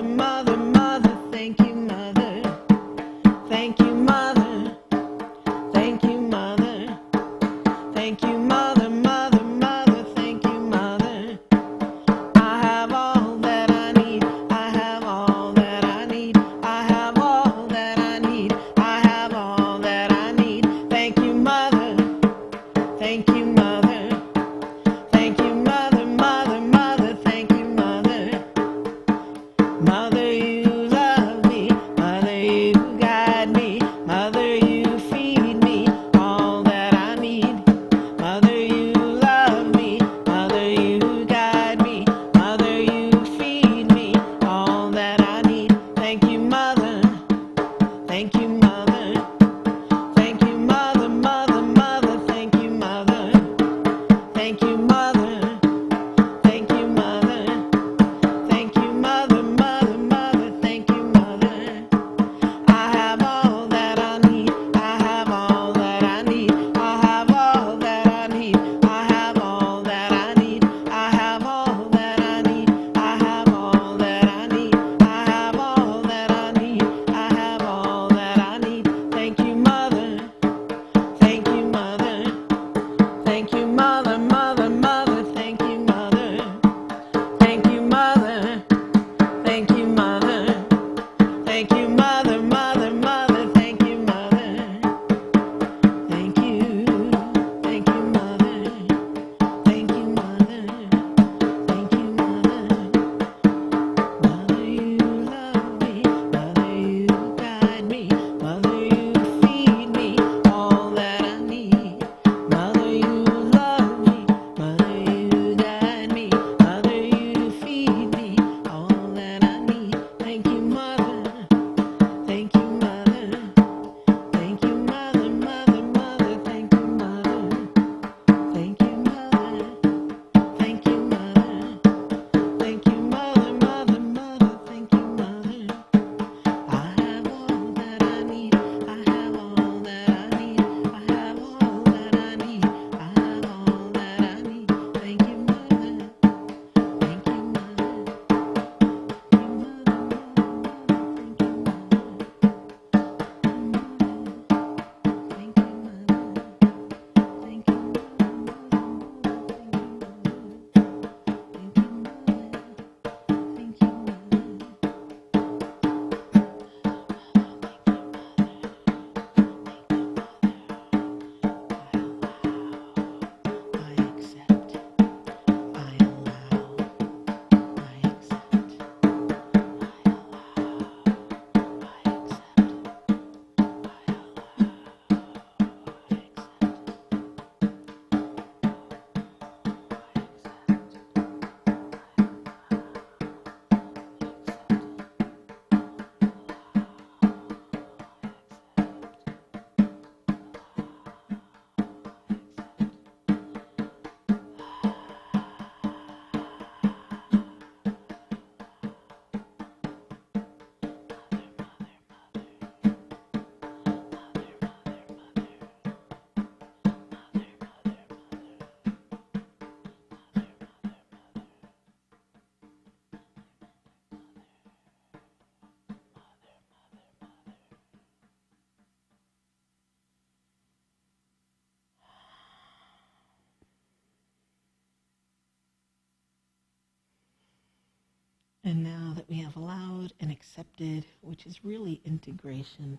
And now that we have allowed and accepted, which is really integration,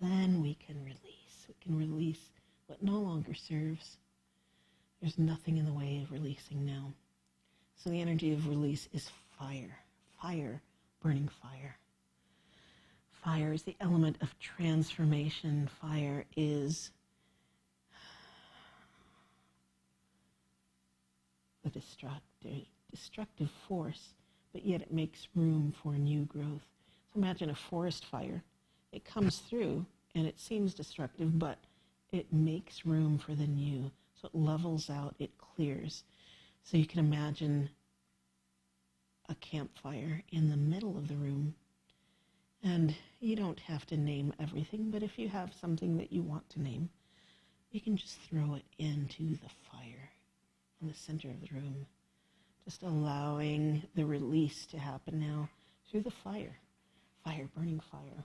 then we can release. We can release what no longer serves. There's nothing in the way of releasing now. So the energy of release is fire. Fire, burning fire. Fire is the element of transformation. Fire is the destructive force, but yet it makes room for new growth. So imagine a forest fire. It comes through and it seems destructive, but it makes room for the new. So it levels out, it clears. So you can imagine a campfire in the middle of the room. And you don't have to name everything, but if you have something that you want to name, you can just throw it into the fire in the center of the room. Just allowing the release to happen now through the fire. Fire, burning fire.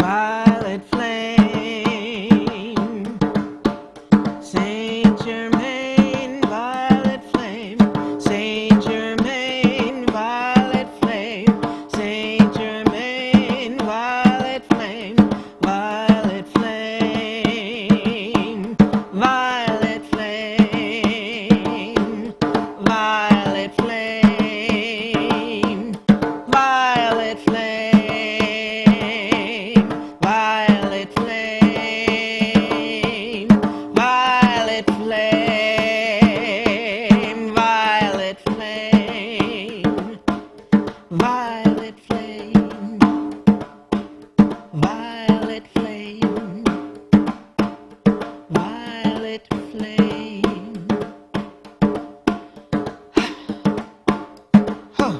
violet flame, Saint Germain, violet flame, Saint Germain, violet flame, Saint Germain, violet flame, violet flame, violet flame, violet flame, violet flame, violet flame, violet flame, violet flame, violet flame, violet flame, violet flame. Huh.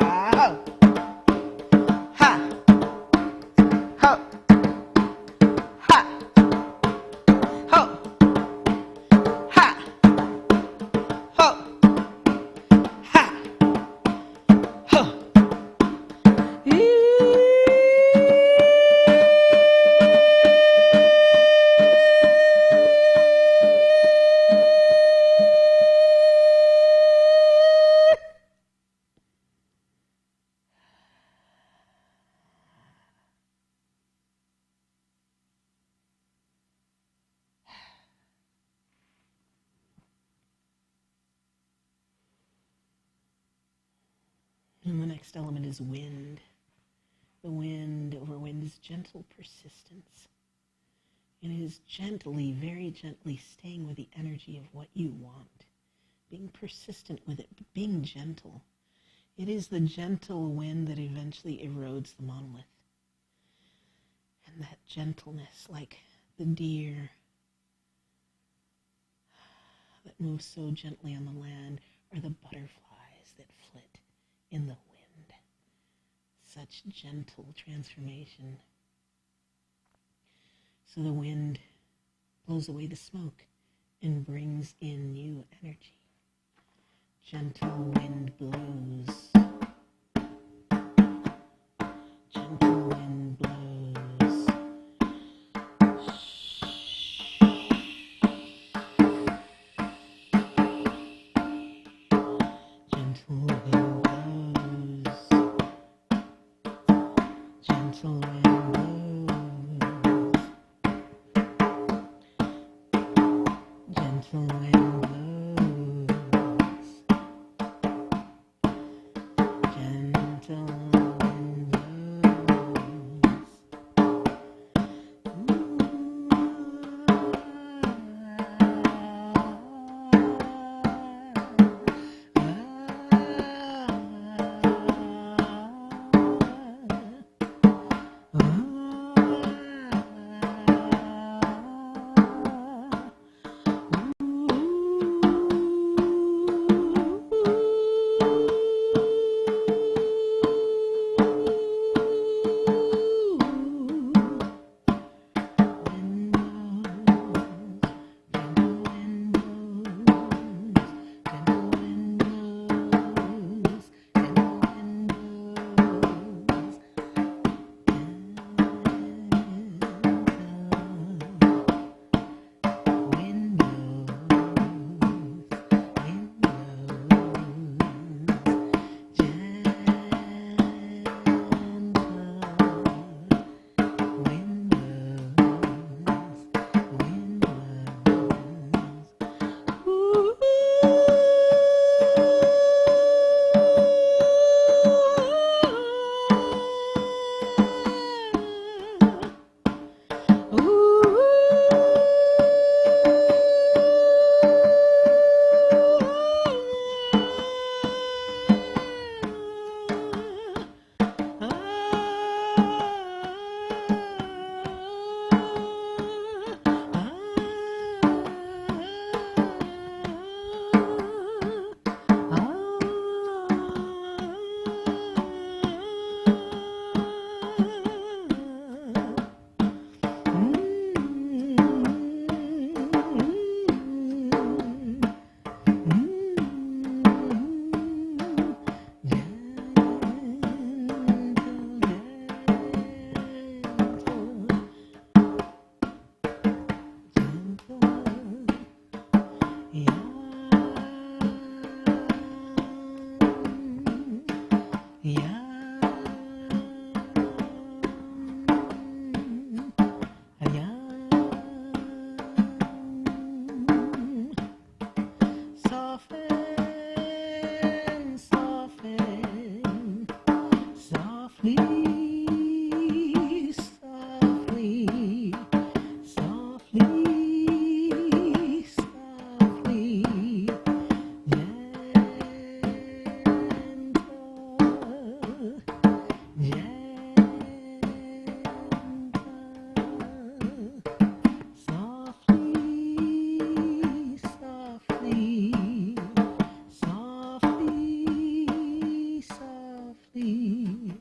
Ha! Ho! Ha! Ho! Ha! Ho! Ha! Ho! And the next element is wind. The wind, over wind, is gentle persistence. It is gently, very gently staying with the energy of what you want, being persistent with it, but being gentle. It is the gentle wind that eventually erodes the monolith. And that gentleness, like the deer that moves so gently on the land, or the butterflies that flit in the wind. Such gentle transformation. So the wind blows away the smoke and brings in new energy. Gentle wind blows. Gentle wind blows. Gentle wind blows. Gentle wind blows. Gentle wind blows. Gentle wind blows. softly, softly, softly,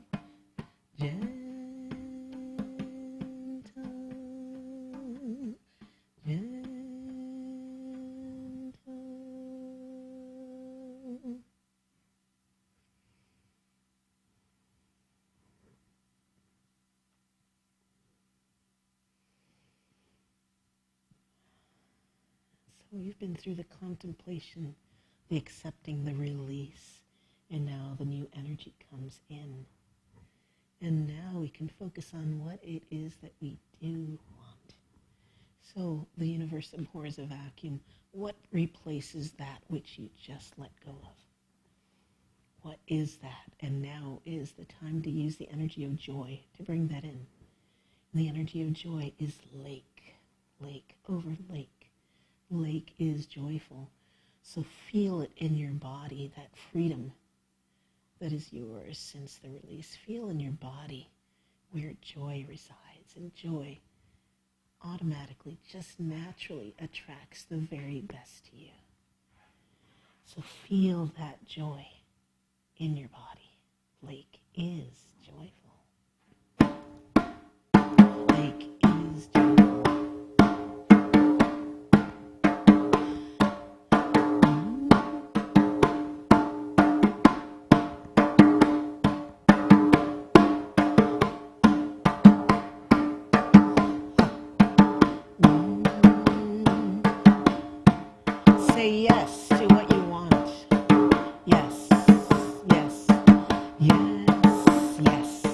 So you've been through the contemplation, the accepting, the release, and now the new energy comes in. And now we can focus on what it is that we do want. So the universe abhors a vacuum. What replaces that which you just let go of? What is that? And now is the time to use the energy of joy to bring that in. And the energy of joy is lake, lake over lake. Lake is joyful. So feel it in your body, that freedom that is yours since the release. Feel in your body where joy resides. And joy automatically, just naturally attracts the very best to you. So feel that joy in your body. Lake is joyful. Lake is joyful. Say yes to what you want. Yes, yes, yes, yes.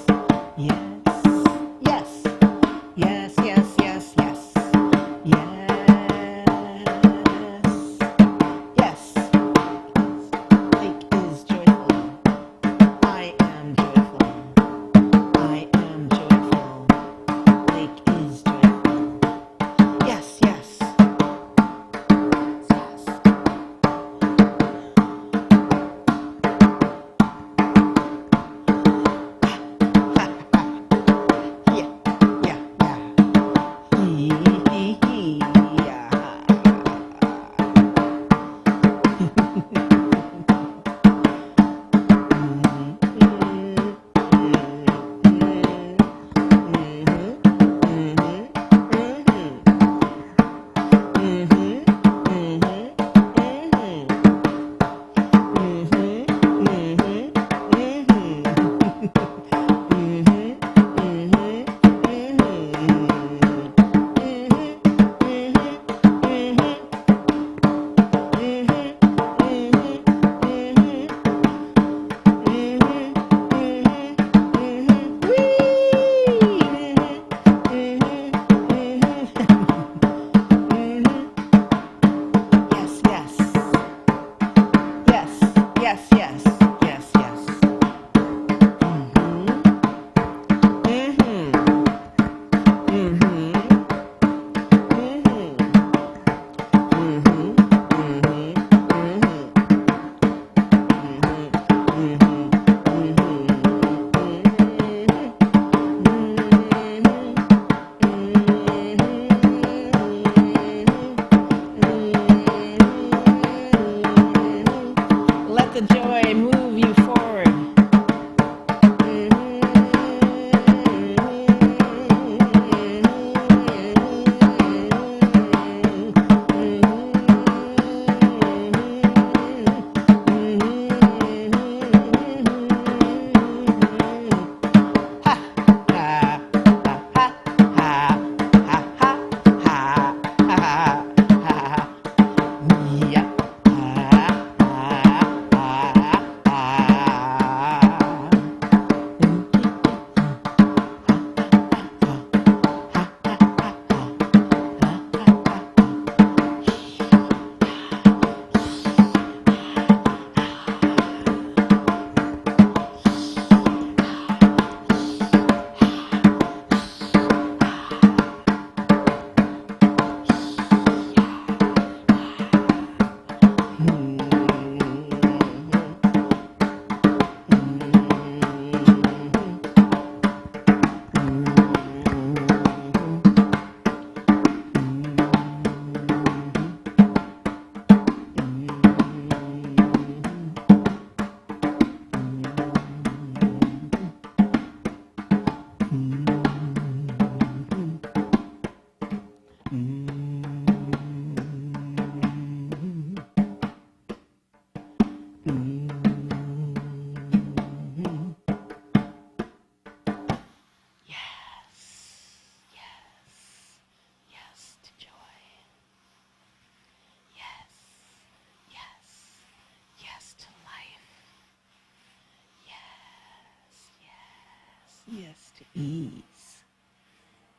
Yes to ease.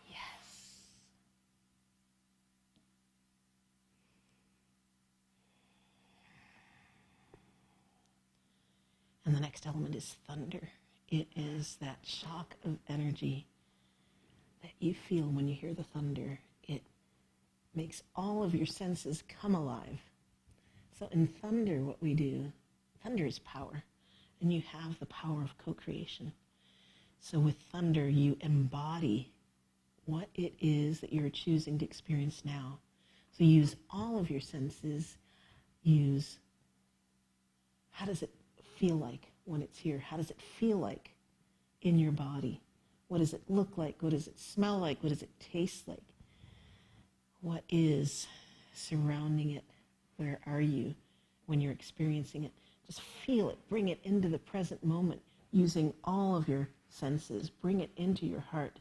Yes. And the next element is thunder. It is that shock of energy that you feel when you hear the thunder. It makes all of your senses come alive. So in thunder, what we do, thunder is power, and you have the power of co-creation. So with thunder, you embody what it is that you're choosing to experience now. So use all of your senses. Use, how does it feel like when it's here? How does it feel like in your body? What does it look like? What does it smell like? What does it taste like? What is surrounding it? Where are you when you're experiencing it? Just feel it. Bring it into the present moment using all of your senses. Bring it into your heart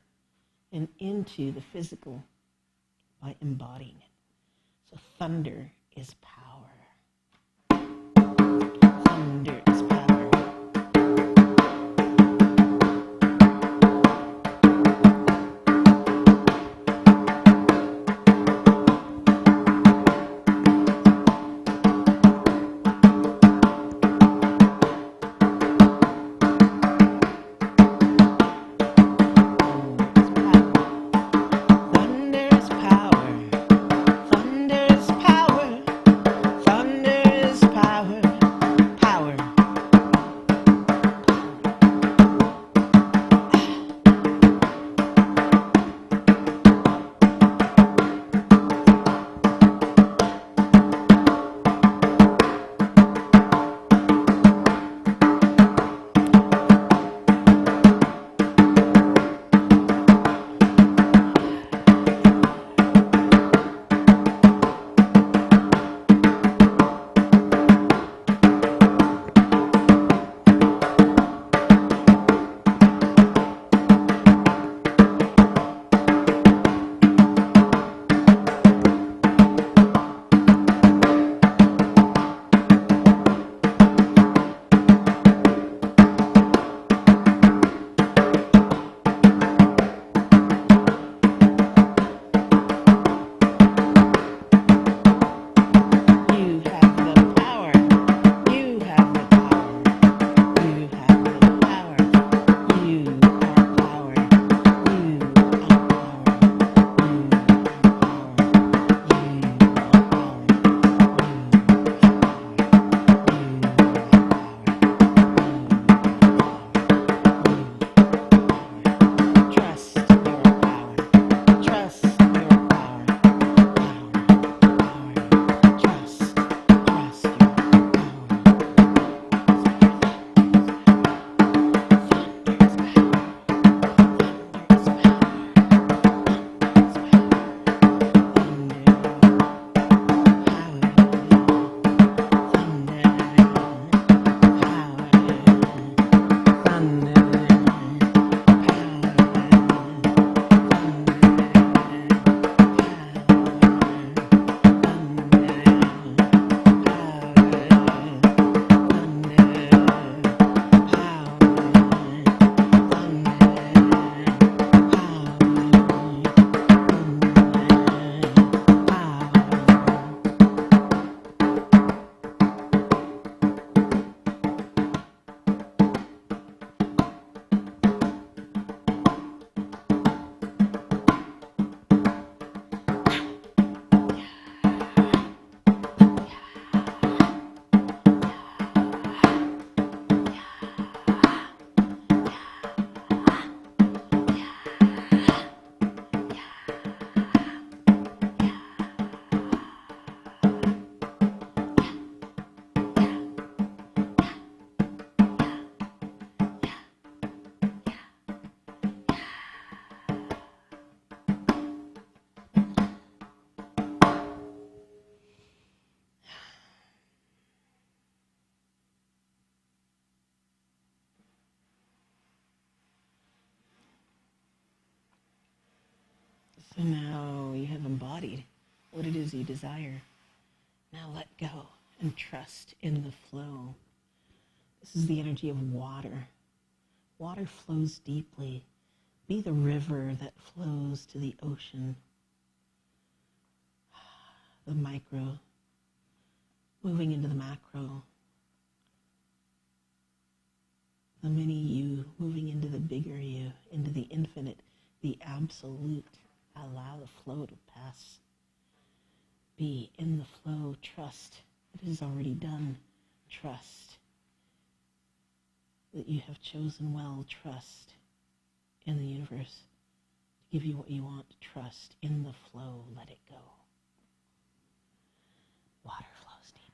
and into the physical by embodying it. So thunder is power. Thunder is power. So now you have embodied what it is you desire. Now let go and trust in the flow. This is the energy of water. Water flows deeply. Be the river that flows to the ocean. The micro, moving into the macro. The mini you, moving into the bigger you, into the infinite, the absolute. Allow the flow to pass. Be in the flow. Trust. It is already done. Trust that you have chosen well. Trust in the universe to give you what you want. Trust in the flow. Let it go. Water flows deeply.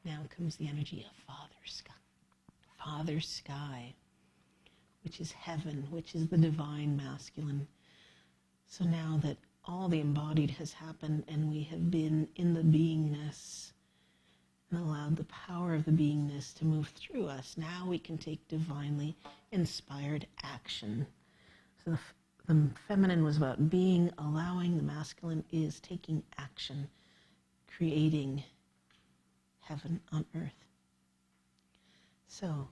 Now comes the energy of Father Sky, which is heaven, which is the divine masculine. So now that all the embodied has happened, and we have been in the beingness and allowed the power of the beingness to move through us. Now we can take divinely inspired action. So the feminine was about being, allowing. The masculine is taking action, creating heaven on earth. So,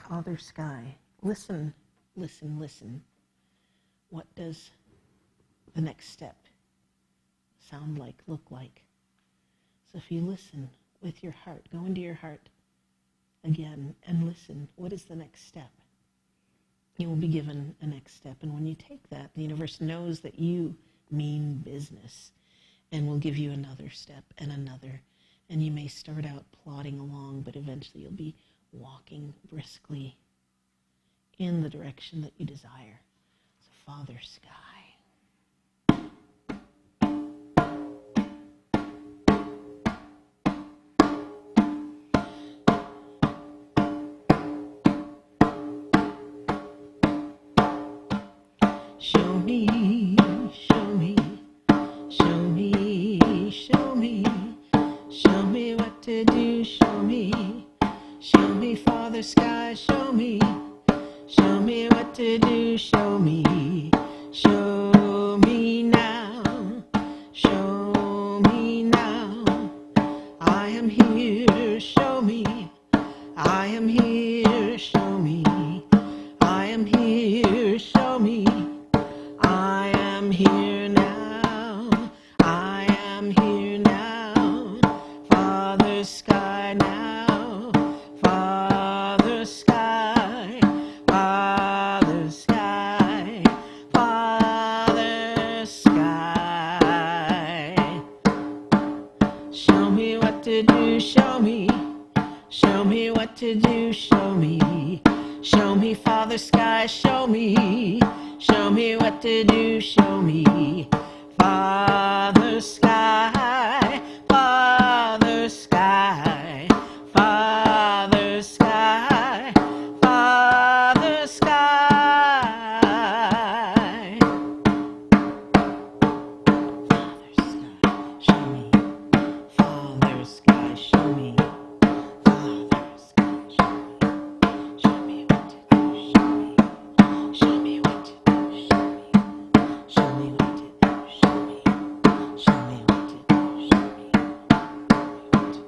Father Sky, listen, listen, listen. What does the next step sound like, look like? So if you listen with your heart, go into your heart again and listen. What is the next step? You will be given a next step. And when you take that, the universe knows that you mean business and will give you another step and another. And you may start out plodding along, but eventually you'll be walking briskly in the direction that you desire. So, Father Sky. Show me, show me, show me, show me, show me what to do, show me, Father Sky, show me what to do, show me now, I am here, show me, I am here, show me, I am here, show me. I am here now, I am here now, Father Sky now, Father Sky, Father Sky, Father Sky. Show me what to do, show me what to do, show me, Father Sky, show me what to do, show me, Father Sky, Father Sky, Father Sky, Father Sky. Father Sky, show me, Father Sky, show me, Father Sky, show me what to do, show me what to do, show me what to do, show me what to do, show me what to do, show me, Father Sky,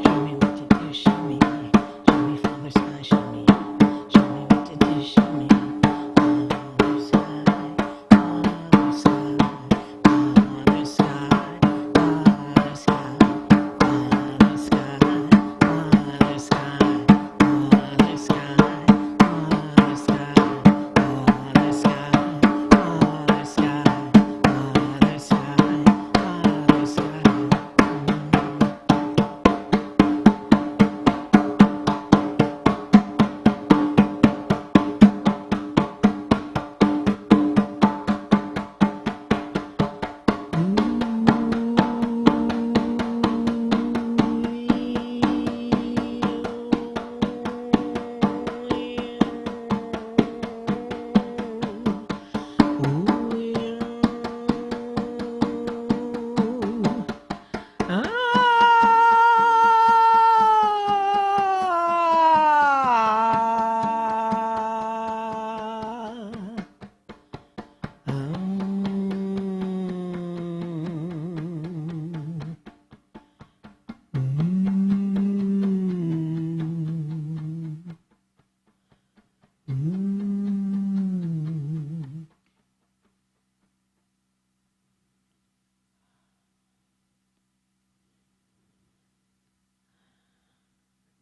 show me what to do, show me, Father Sky, Father Sky, Father Sky, Father Sky, Father Sky, Father Sky, Father Sky, Father Sky, Father Sky, Father Sky, Father Sky, Father Sky.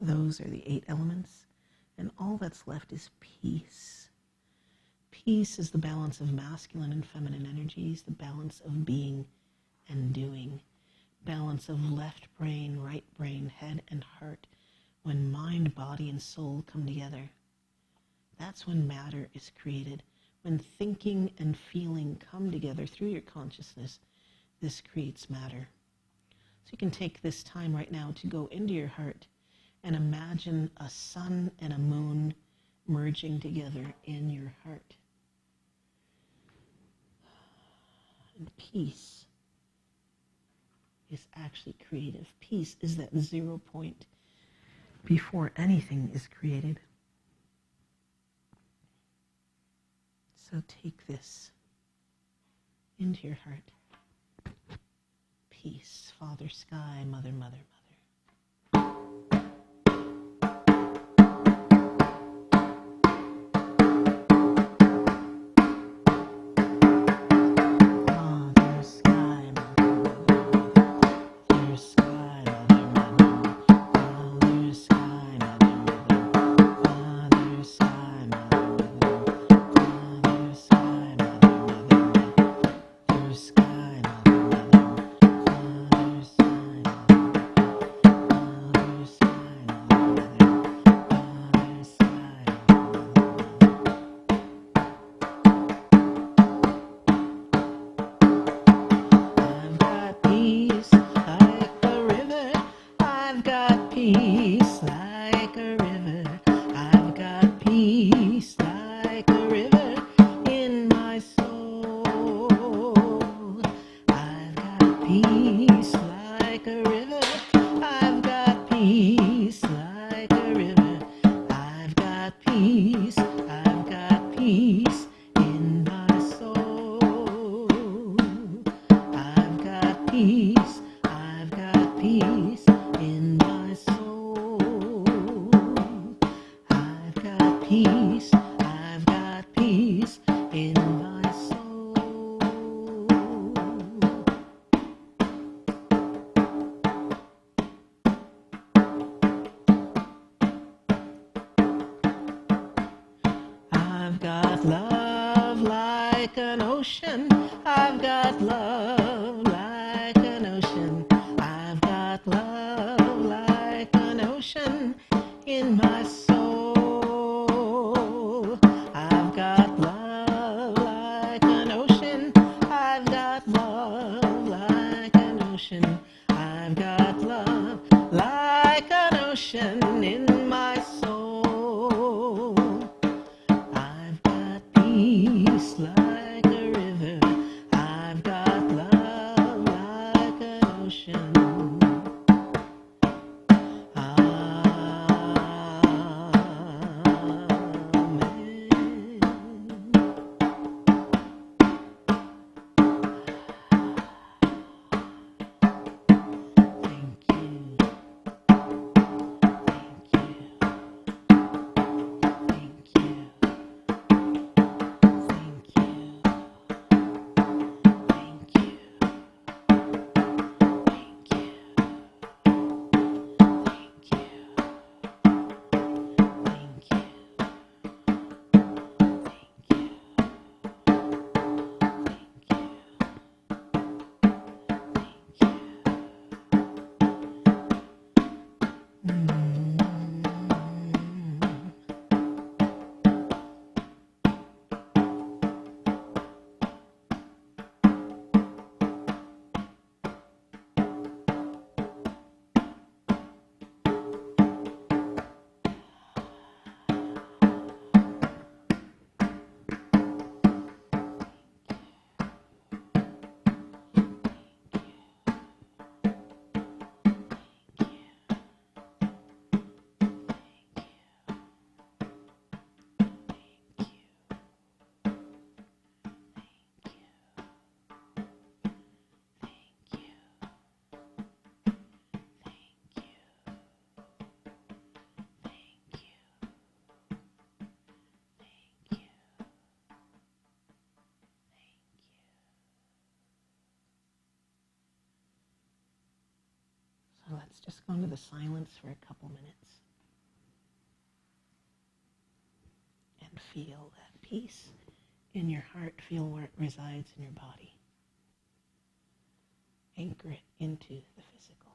Those are the 8 elements, and all that's left is peace. Peace is the balance of masculine and feminine energies, the balance of being and doing, balance of left brain, right brain, head and heart. When mind, body, and soul come together, that's when matter is created. When thinking and feeling come together through your consciousness, this creates matter. So you can take this time right now to go into your heart and imagine a sun and a moon merging together in your heart. And peace is actually creative. Peace is that 0 point before anything is created. So take this into your heart. Peace, Father Sky, Mother, Mother, Mother. I've got love like an ocean. I've got love like an ocean in my soul. I've got love like an ocean. I've got love like an ocean. I've got love like an ocean in my soul. I've got peace like a river. I've got love like an ocean. So let's just go into the silence for a couple minutes and feel that peace in your heart. Feel where it resides in your body. Anchor it into the physical.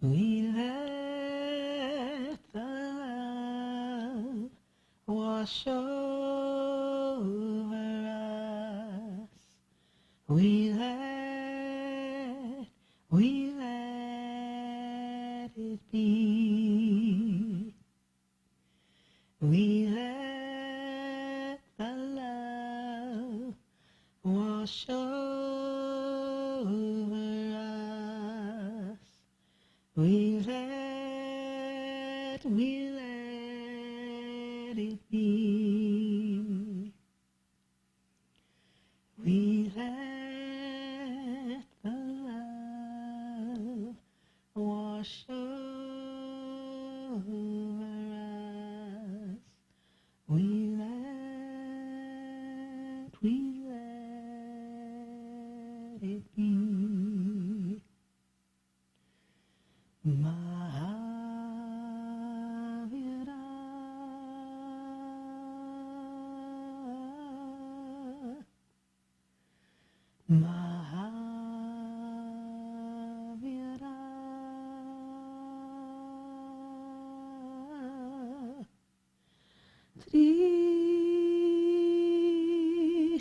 We let the love wash over us. We let it be. We let the love wash over us. We let it be. We let the love wash over us. We let it be. Mahavira, Mahavira,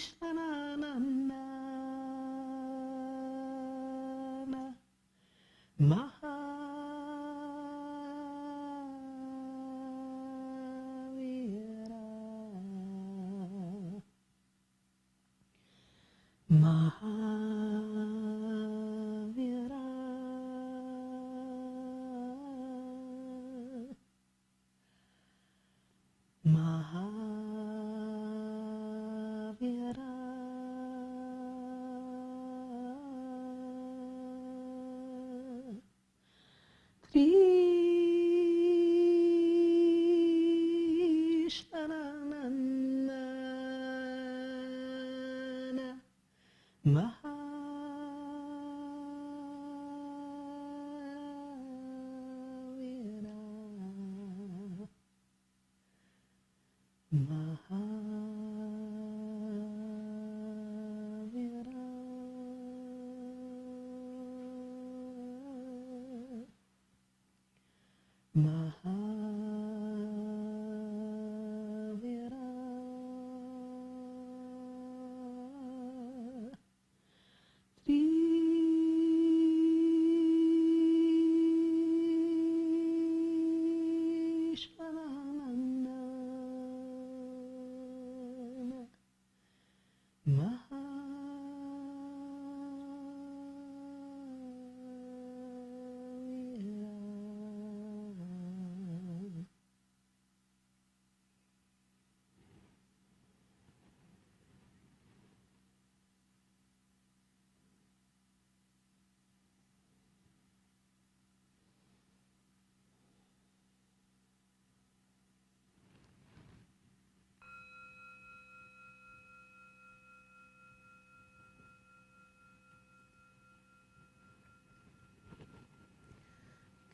Trishnanana, Mahavira, Mahavira, Mahavira, Trishnanana, Mahavira, Mahavira, Mahavira, Trishnanana, Mahavira.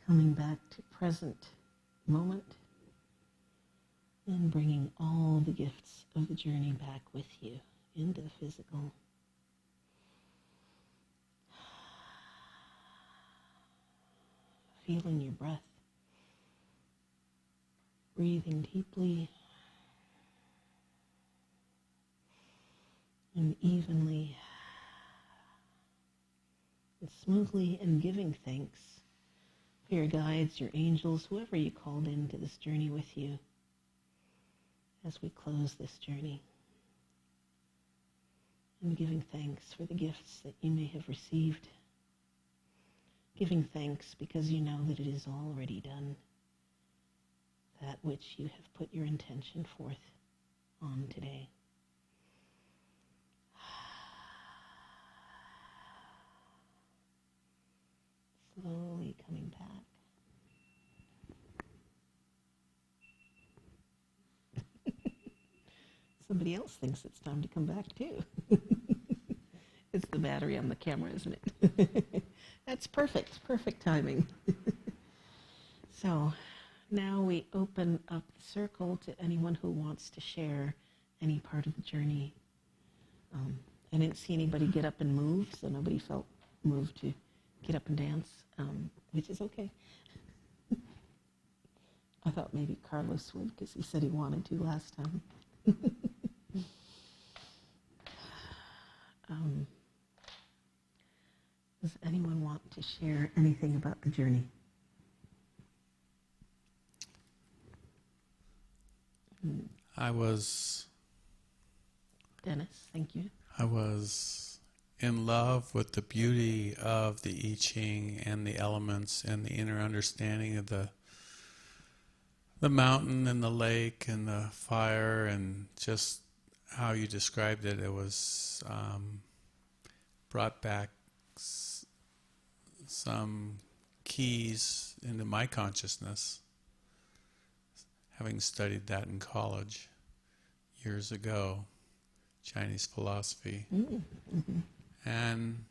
Coming back to present moment and bringing all the gifts of the journey back with you into the physical. Feeling your breath, breathing deeply and evenly and smoothly, and giving thanks for your guides, your angels, whoever you called into this journey with you as we close this journey. And giving thanks for the gifts that you may have received. Giving thanks because you know that it is already done, that which you have put your intention forth on today. Slowly coming back. Somebody else thinks it's time to come back too. It's the battery on the camera, isn't it? That's perfect timing. So now we open up the circle to anyone who wants to share any part of the journey. I didn't see anybody get up and move, so nobody felt moved to get up and dance, which is okay. I thought maybe Carlos would because he said he wanted to last time. Does anyone want to share anything about the journey? Dennis, thank you. I was in love with the beauty of the I Ching and the elements and the inner understanding of the mountain and the lake and the fire, and just how you described it. It was brought back some keys into my consciousness, having studied that in college years ago, Chinese philosophy. Mm-hmm. And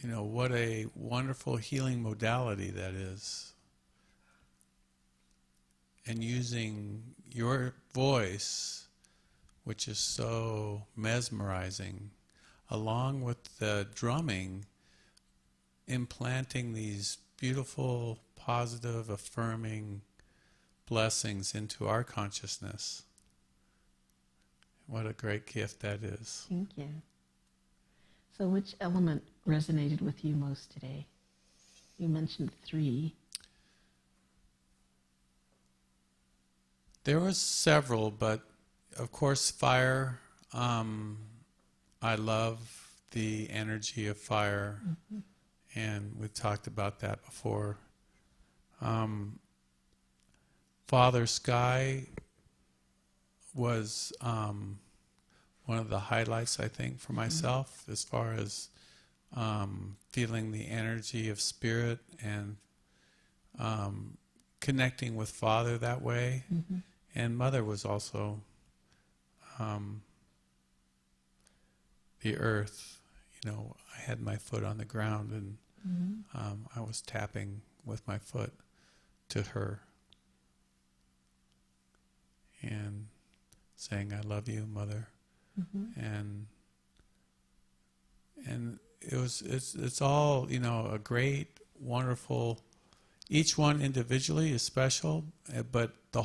what a wonderful healing modality that is. And using your voice, which is so mesmerizing, along with the drumming, implanting these beautiful, positive, affirming blessings into our consciousness. What a great gift that is. Thank you. So which element resonated with you most today? You mentioned 3. There was several, but of course fire. I love the energy of fire, and we've talked about that before. Father Sky was one of the highlights, I think, for myself, as far as feeling the energy of spirit and connecting with Father that way. And Mother was also the earth. I had my foot on the ground, and I was tapping with my foot to her and saying, "I love you, Mother." And it's all, a great, wonderful. Each one individually is special, but the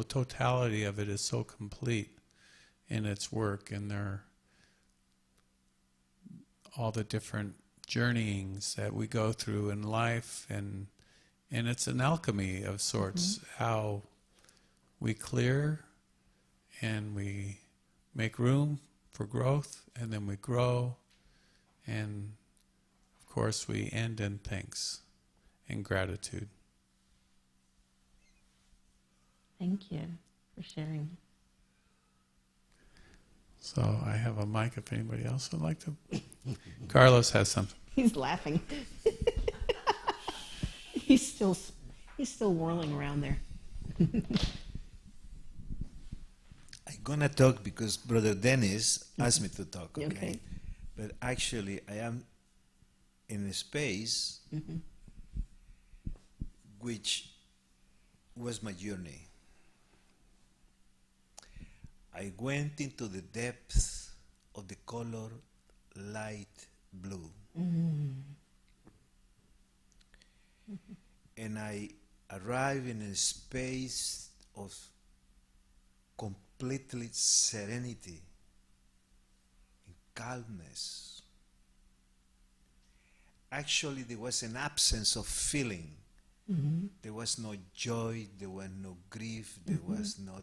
totality of it is so complete in its work, and all the different journeyings that we go through in life, and it's an alchemy of sorts, how we clear and we make room for growth, and then we grow, and of course we end in thanks and gratitude. Thank you for sharing. So I have a mic if anybody else would like to. Carlos has something. He's laughing. He's still whirling around there. I'm gonna talk because Brother Dennis asked me to talk, okay? Okay. But actually I am in a space which was my journey. I went into the depths of the color light blue. And I arrived in a space of completely serenity and calmness. Actually, there was an absence of feeling. There was no joy, there was no grief, there was not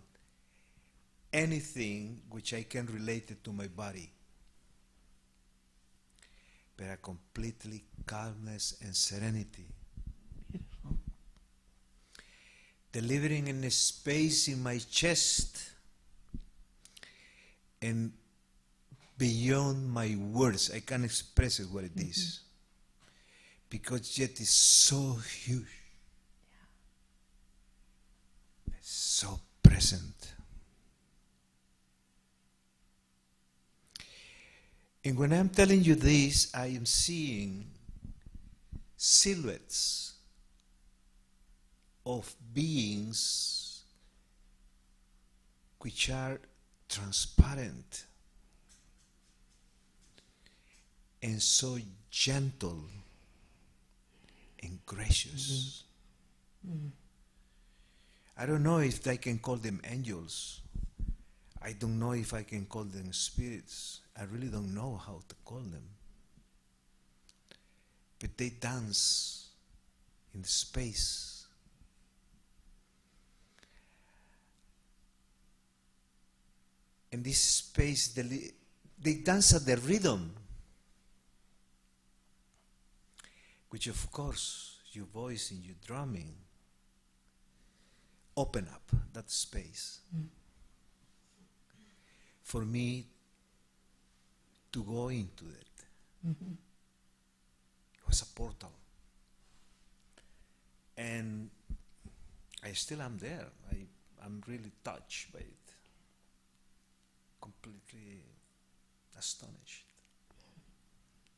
anything which I can relate it to my body. But a completely calmness and serenity. Beautiful. Delivering in a space in my chest and beyond my words. I can't express it what it is. Because yet it's so huge. It's so present. And when I'm telling you this, I am seeing silhouettes of beings which are transparent and so gentle and gracious. I don't know if I can call them angels. I don't know if I can call them spirits. I really don't know how to call them. But they dance in the space. In this space, they dance at the rhythm, which of course your voice and your drumming open up that space for me to go into it. It was a portal. And I still am there. I'm really touched by it. Completely astonished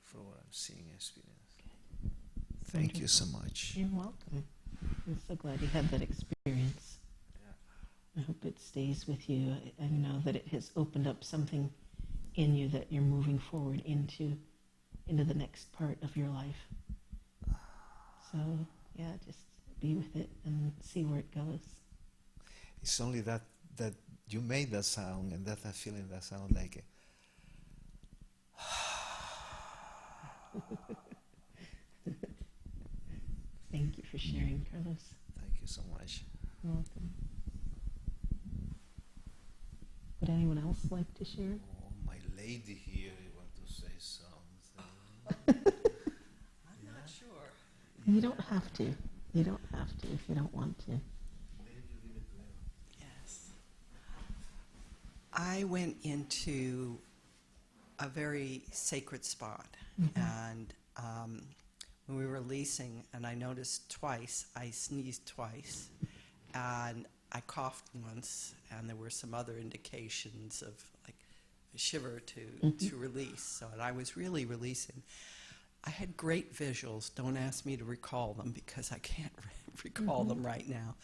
for what I'm seeing and experiencing. Thank you so much. You're welcome. I'm so glad you had that experience. I hope it stays with you. I know that it has opened up something in you that you're moving forward into the next part of your life. So, yeah, just be with it and see where it goes. It's only that you made that sound, and that I'm feeling that sound like Thank you for sharing, Carlos. Thank you so much. You're welcome. Would anyone else like to share? Oh, my lady here, you want to say something? I'm not sure. You don't have to. You don't have to if you don't want to. Yes. I went into a very sacred spot, and when we were leasing, and I noticed twice, I sneezed twice, and I coughed once, and there were some other indications of like a shiver to release. So I was really releasing. I had great visuals. Don't ask me to recall them because I can't recall them right now.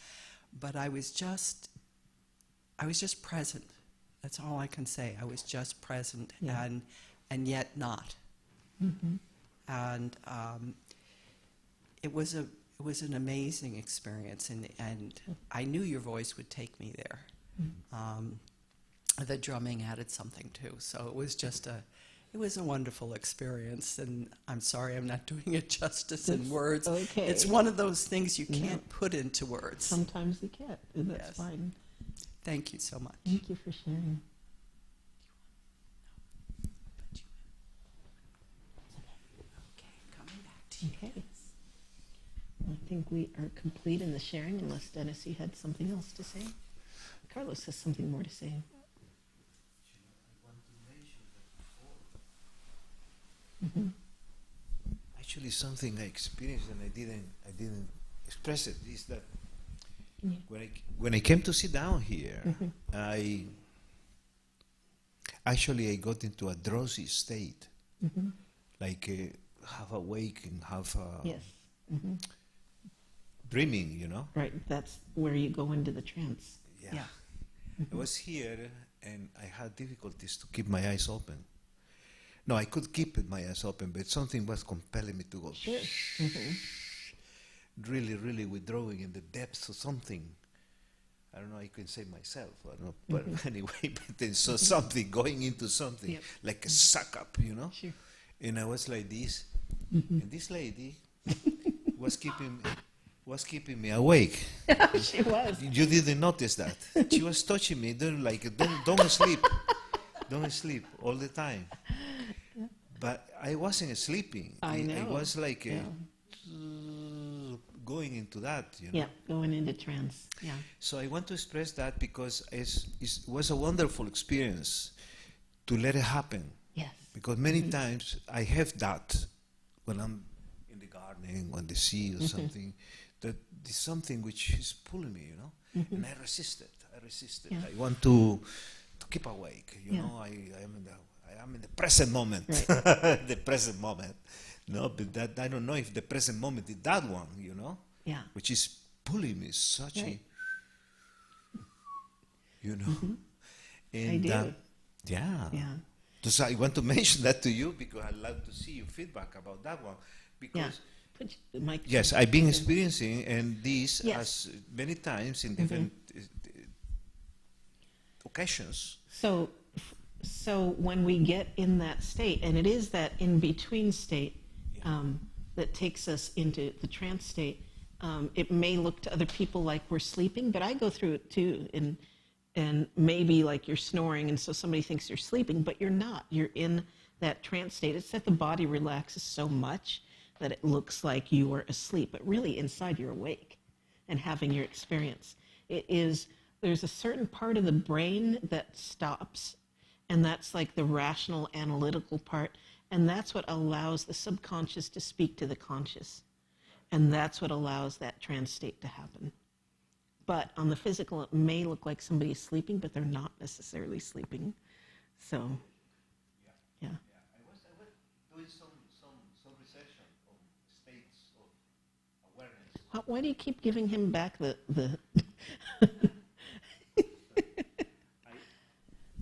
But I was just present. That's all I can say. I was just present, and yet not. And it was an amazing experience, and I knew your voice would take me there. The drumming added something too, so it was just it was a wonderful experience, and I'm sorry I'm not doing it justice in words. Okay. It's one of those things you can't put into words. Sometimes you can't, and that's Yes. fine. Thank you so much. Thank you for sharing. Okay, coming back to you. Okay. I think we are complete in the sharing, unless Dennis, you had something else to say. Carlos has something more to say. Actually, something I experienced and I didn't express it is that when I came to sit down here, I got into a drowsy state, like half awake and half Yes. dreaming, you know. Right. That's where you go into the trance. Yeah. I was here and I had difficulties to keep my eyes open. No, I could keep my eyes open, but something was compelling me to go. Sure. Really, really withdrawing in the depths of something. I don't know, I can say myself, I don't know, but anyway, but then so something, going into something, like a suck up, you know? Sure. And I was like this, and this lady was keeping me awake. She was. You didn't notice that. She was touching me, don't sleep. Don't sleep all the time. But I wasn't sleeping. I know. I was like going into that, you know. Yeah, going into trance. Yeah. So I want to express that because it was a wonderful experience to let it happen. Yes. Because many times I have that when I'm in the garden, on the sea or something, that there's something which is pulling me, you know, and I resist it. Yeah. I want to keep awake, you Yeah. know. I am in the present moment, Right. the present moment. No, but that I don't know if the present moment is that one, you know, Yeah. which is pulling me such Right. you know, and I do. yeah. Yeah. So I want to mention that to you because I'd love to see your feedback about that one. Because Yeah. Put the mic. yes, I've been experiencing and this Yes. as many times in different occasions. So when we get in that state, and it is that in-between state that takes us into the trance state, it may look to other people like we're sleeping, but I go through it too, and maybe like you're snoring, and so somebody thinks you're sleeping, but you're not. You're in that trance state. It's that the body relaxes so much that it looks like you are asleep, but really inside you're awake and having your experience. There's a certain part of the brain that stops, and that's like the rational, analytical part, and that's what allows the subconscious to speak to the conscious, and that's what allows that trance state to happen. But on the physical, it may look like somebody is sleeping, but they're not necessarily sleeping. So, yeah. I was doing some research on states of awareness. Why do you keep giving him back the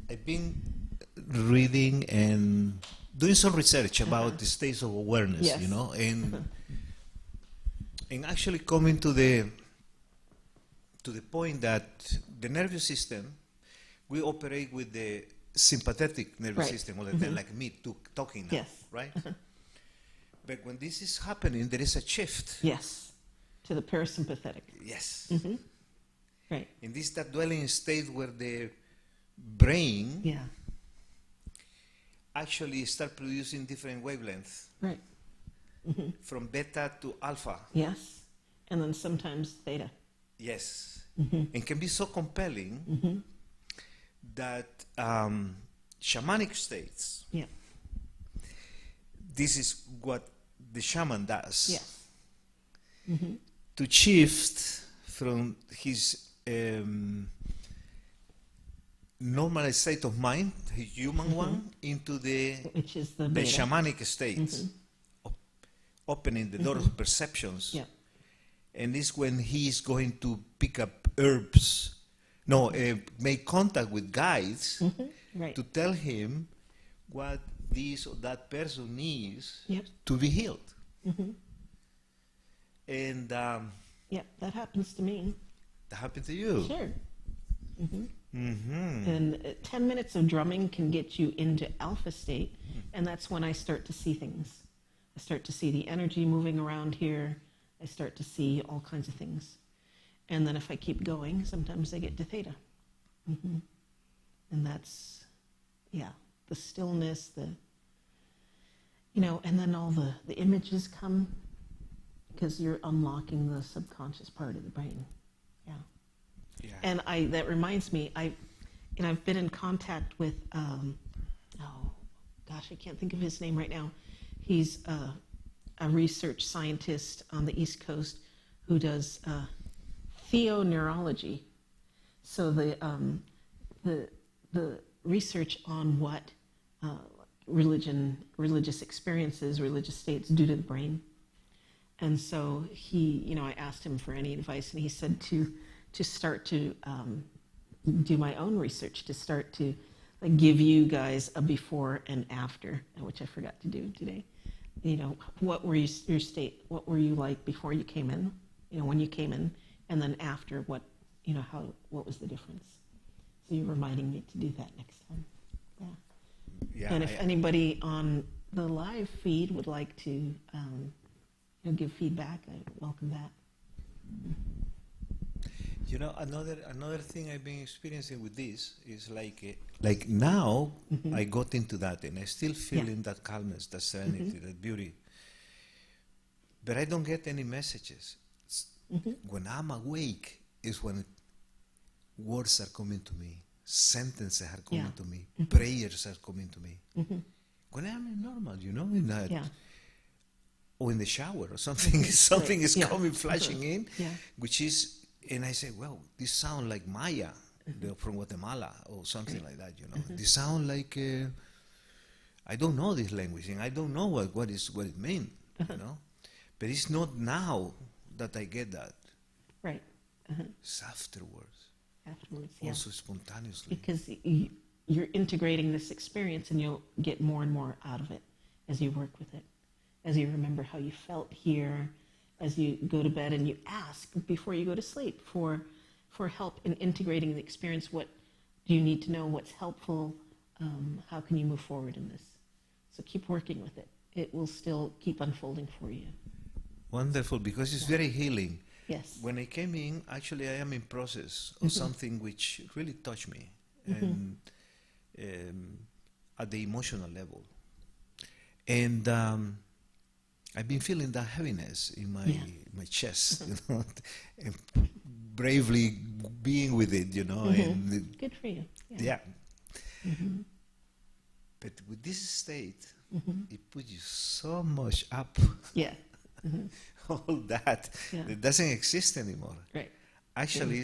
I've been reading and doing some research about the states of awareness, Yes. you know, and actually coming to the point that the nervous system, we operate with the sympathetic nervous Right. system all the time, like me talking now, Yes. right? But when this is happening, there is a shift. Yes, to the parasympathetic. Yes. Right. In this that dwelling state where the brain Yeah. actually start producing different wavelengths Right. from beta to alpha. Yes. And then sometimes theta. Yes. And can be so compelling that shamanic states, Yeah. this is what the shaman does. Yes. To shift from his normal state of mind, his human one, into the Which is the the beta. shamanic state, opening the door of perceptions. Yeah. And this when he is going to pick up herbs, make contact with guides Right. to tell him what this or that person needs Yep. to be healed. And Yeah, that happens to me. that happened to you. Sure. Mm-hmm. And 10 minutes of drumming can get you into alpha state, and that's when I start to see things. I start to see the energy moving around here. I start to see all kinds of things. And then if I keep going, sometimes I get to theta. And that's, the stillness, and then all the images come because you're unlocking the subconscious part of the brain. Yeah. Yeah. And that reminds me, I've been in contact with, I can't think of his name right now. He's a research scientist on the East Coast who does theoneurology. So the research on what religious experiences, religious states do to the brain. And so he, I asked him for any advice, and he said to start to do my own research, to start to give you guys a before and after, which I forgot to do today. What were your state? What were you like before you came in? When you came in, and then after, what was the difference? So you're reminding me to do that next time. Yeah. Yeah, And if anybody on the live feed would like to give feedback, I welcome that. Another thing I've been experiencing with this is like now I got into that and I still feeling that calmness, that serenity, that beauty. But I don't get any messages. When I'm awake is when words are coming to me, sentences are coming to me, prayers are coming to me. When I'm normal, in that, or in the shower or something, something is coming, flashing in, which is. And I say, well, this sounds like Maya from Guatemala or something like that, This sounds like, I don't know this language and I don't know what it means, But it's not now that I get that. Right. It's afterwards. Afterwards, Also spontaneously. Because you're integrating this experience, and you'll get more and more out of it as you work with it, as you remember how you felt here, as you go to bed, and you ask before you go to sleep for help in integrating the experience. What do you need to know? What's helpful? How can you move forward in this? So keep working with it. It will still keep unfolding for you. Wonderful, because it's very healing. Yes. When I came in, actually, I am in process of something which really touched me, and at the emotional level. And I've been feeling that heaviness in my chest, you know, and bravely being with it, you know. And good for you. yeah. But with this state, it puts you so much up. Yeah. All that that doesn't exist anymore. Right. Actually,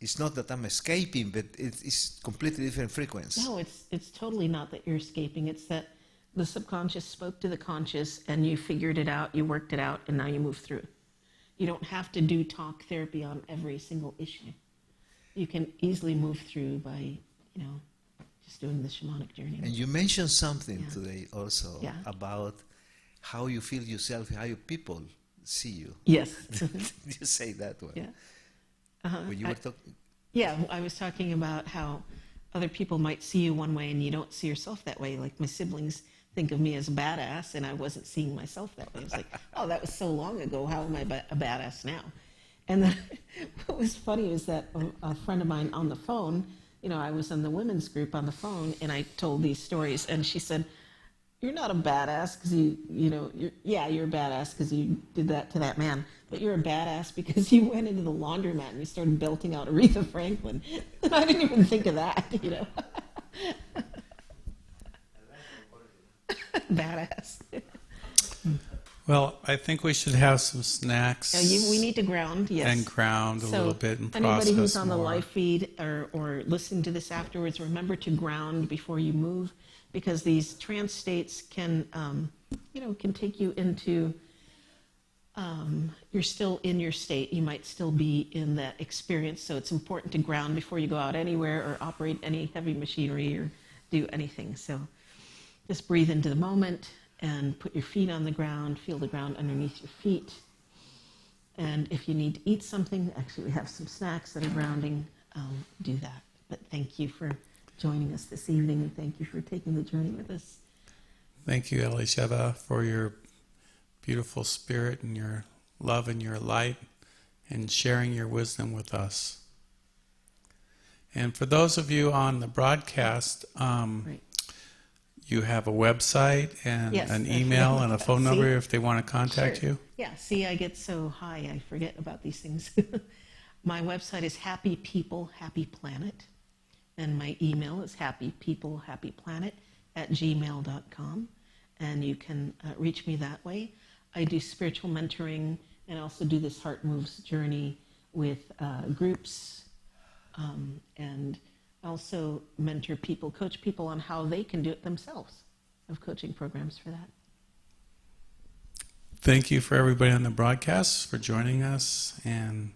it's not that I'm escaping, but it's completely different frequency. No, it's totally not that you're escaping. It's that the subconscious spoke to the conscious, and you figured it out, you worked it out, and now you move through. You don't have to do talk therapy on every single issue. You can easily move through by, just doing the shamanic journey. And you mentioned something today also Yeah. about how you feel yourself, how your people see you. Yes. You say that one. Yeah. When you were talking. Yeah, I was talking about how other people might see you one way and you don't see yourself that way. Like my siblings think of me as a badass, and I wasn't seeing myself that way. I was like, oh, that was so long ago. How am I a badass now? And then what was funny is that a friend of mine on the phone, I was in the women's group on the phone, and I told these stories, and she said, you're not a badass because you're a badass because you did that to that man, but you're a badass because you went into the laundromat and you started belting out Aretha Franklin. And I didn't even think of that, Badass. Well, I think we should have some snacks. We need to ground, yes. And ground a little bit and process anybody who's on the more. live feed or listening to this afterwards, remember to ground before you move, because these trance states can take you into, you're still in your state. You might still be in that experience. So it's important to ground before you go out anywhere or operate any heavy machinery or do anything. So just breathe into the moment and put your feet on the ground, feel the ground underneath your feet. And if you need to eat something, actually we have some snacks that are grounding, do that. But thank you for joining us this evening, and thank you for taking the journey with us. Thank you, Elisheva, for your beautiful spirit and your love and your light and sharing your wisdom with us. And for those of you on the broadcast, Right. you have a website and Yes, an I email forgot and a about phone that. number See? if they want to contact Sure. you. Yeah, see, I get so high, I forget about these things. My website is Happy People, Happy Planet. And my email is happypeoplehappyplanet@gmail.com. And you can reach me that way. I do spiritual mentoring and also do this Heart Moves journey with groups. And also mentor people, coach people on how they can do it themselves. I have coaching programs for that. Thank you for everybody on the broadcast for joining us. And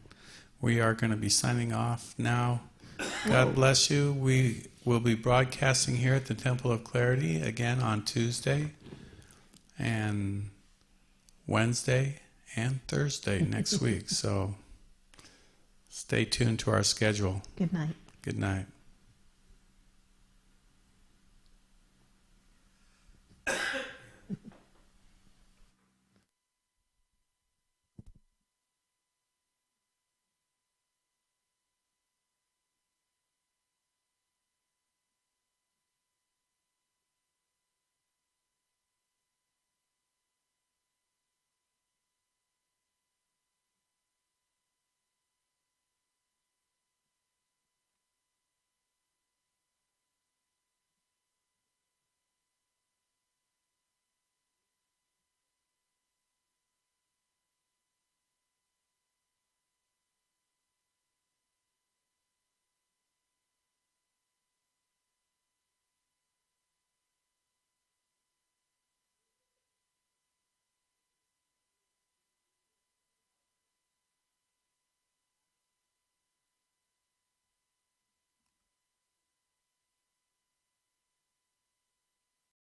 we are going to be signing off now. God bless you. We will be broadcasting here at the Temple of Clarity again on Tuesday and Wednesday and Thursday next week. So stay tuned to our schedule. Good night. Good night.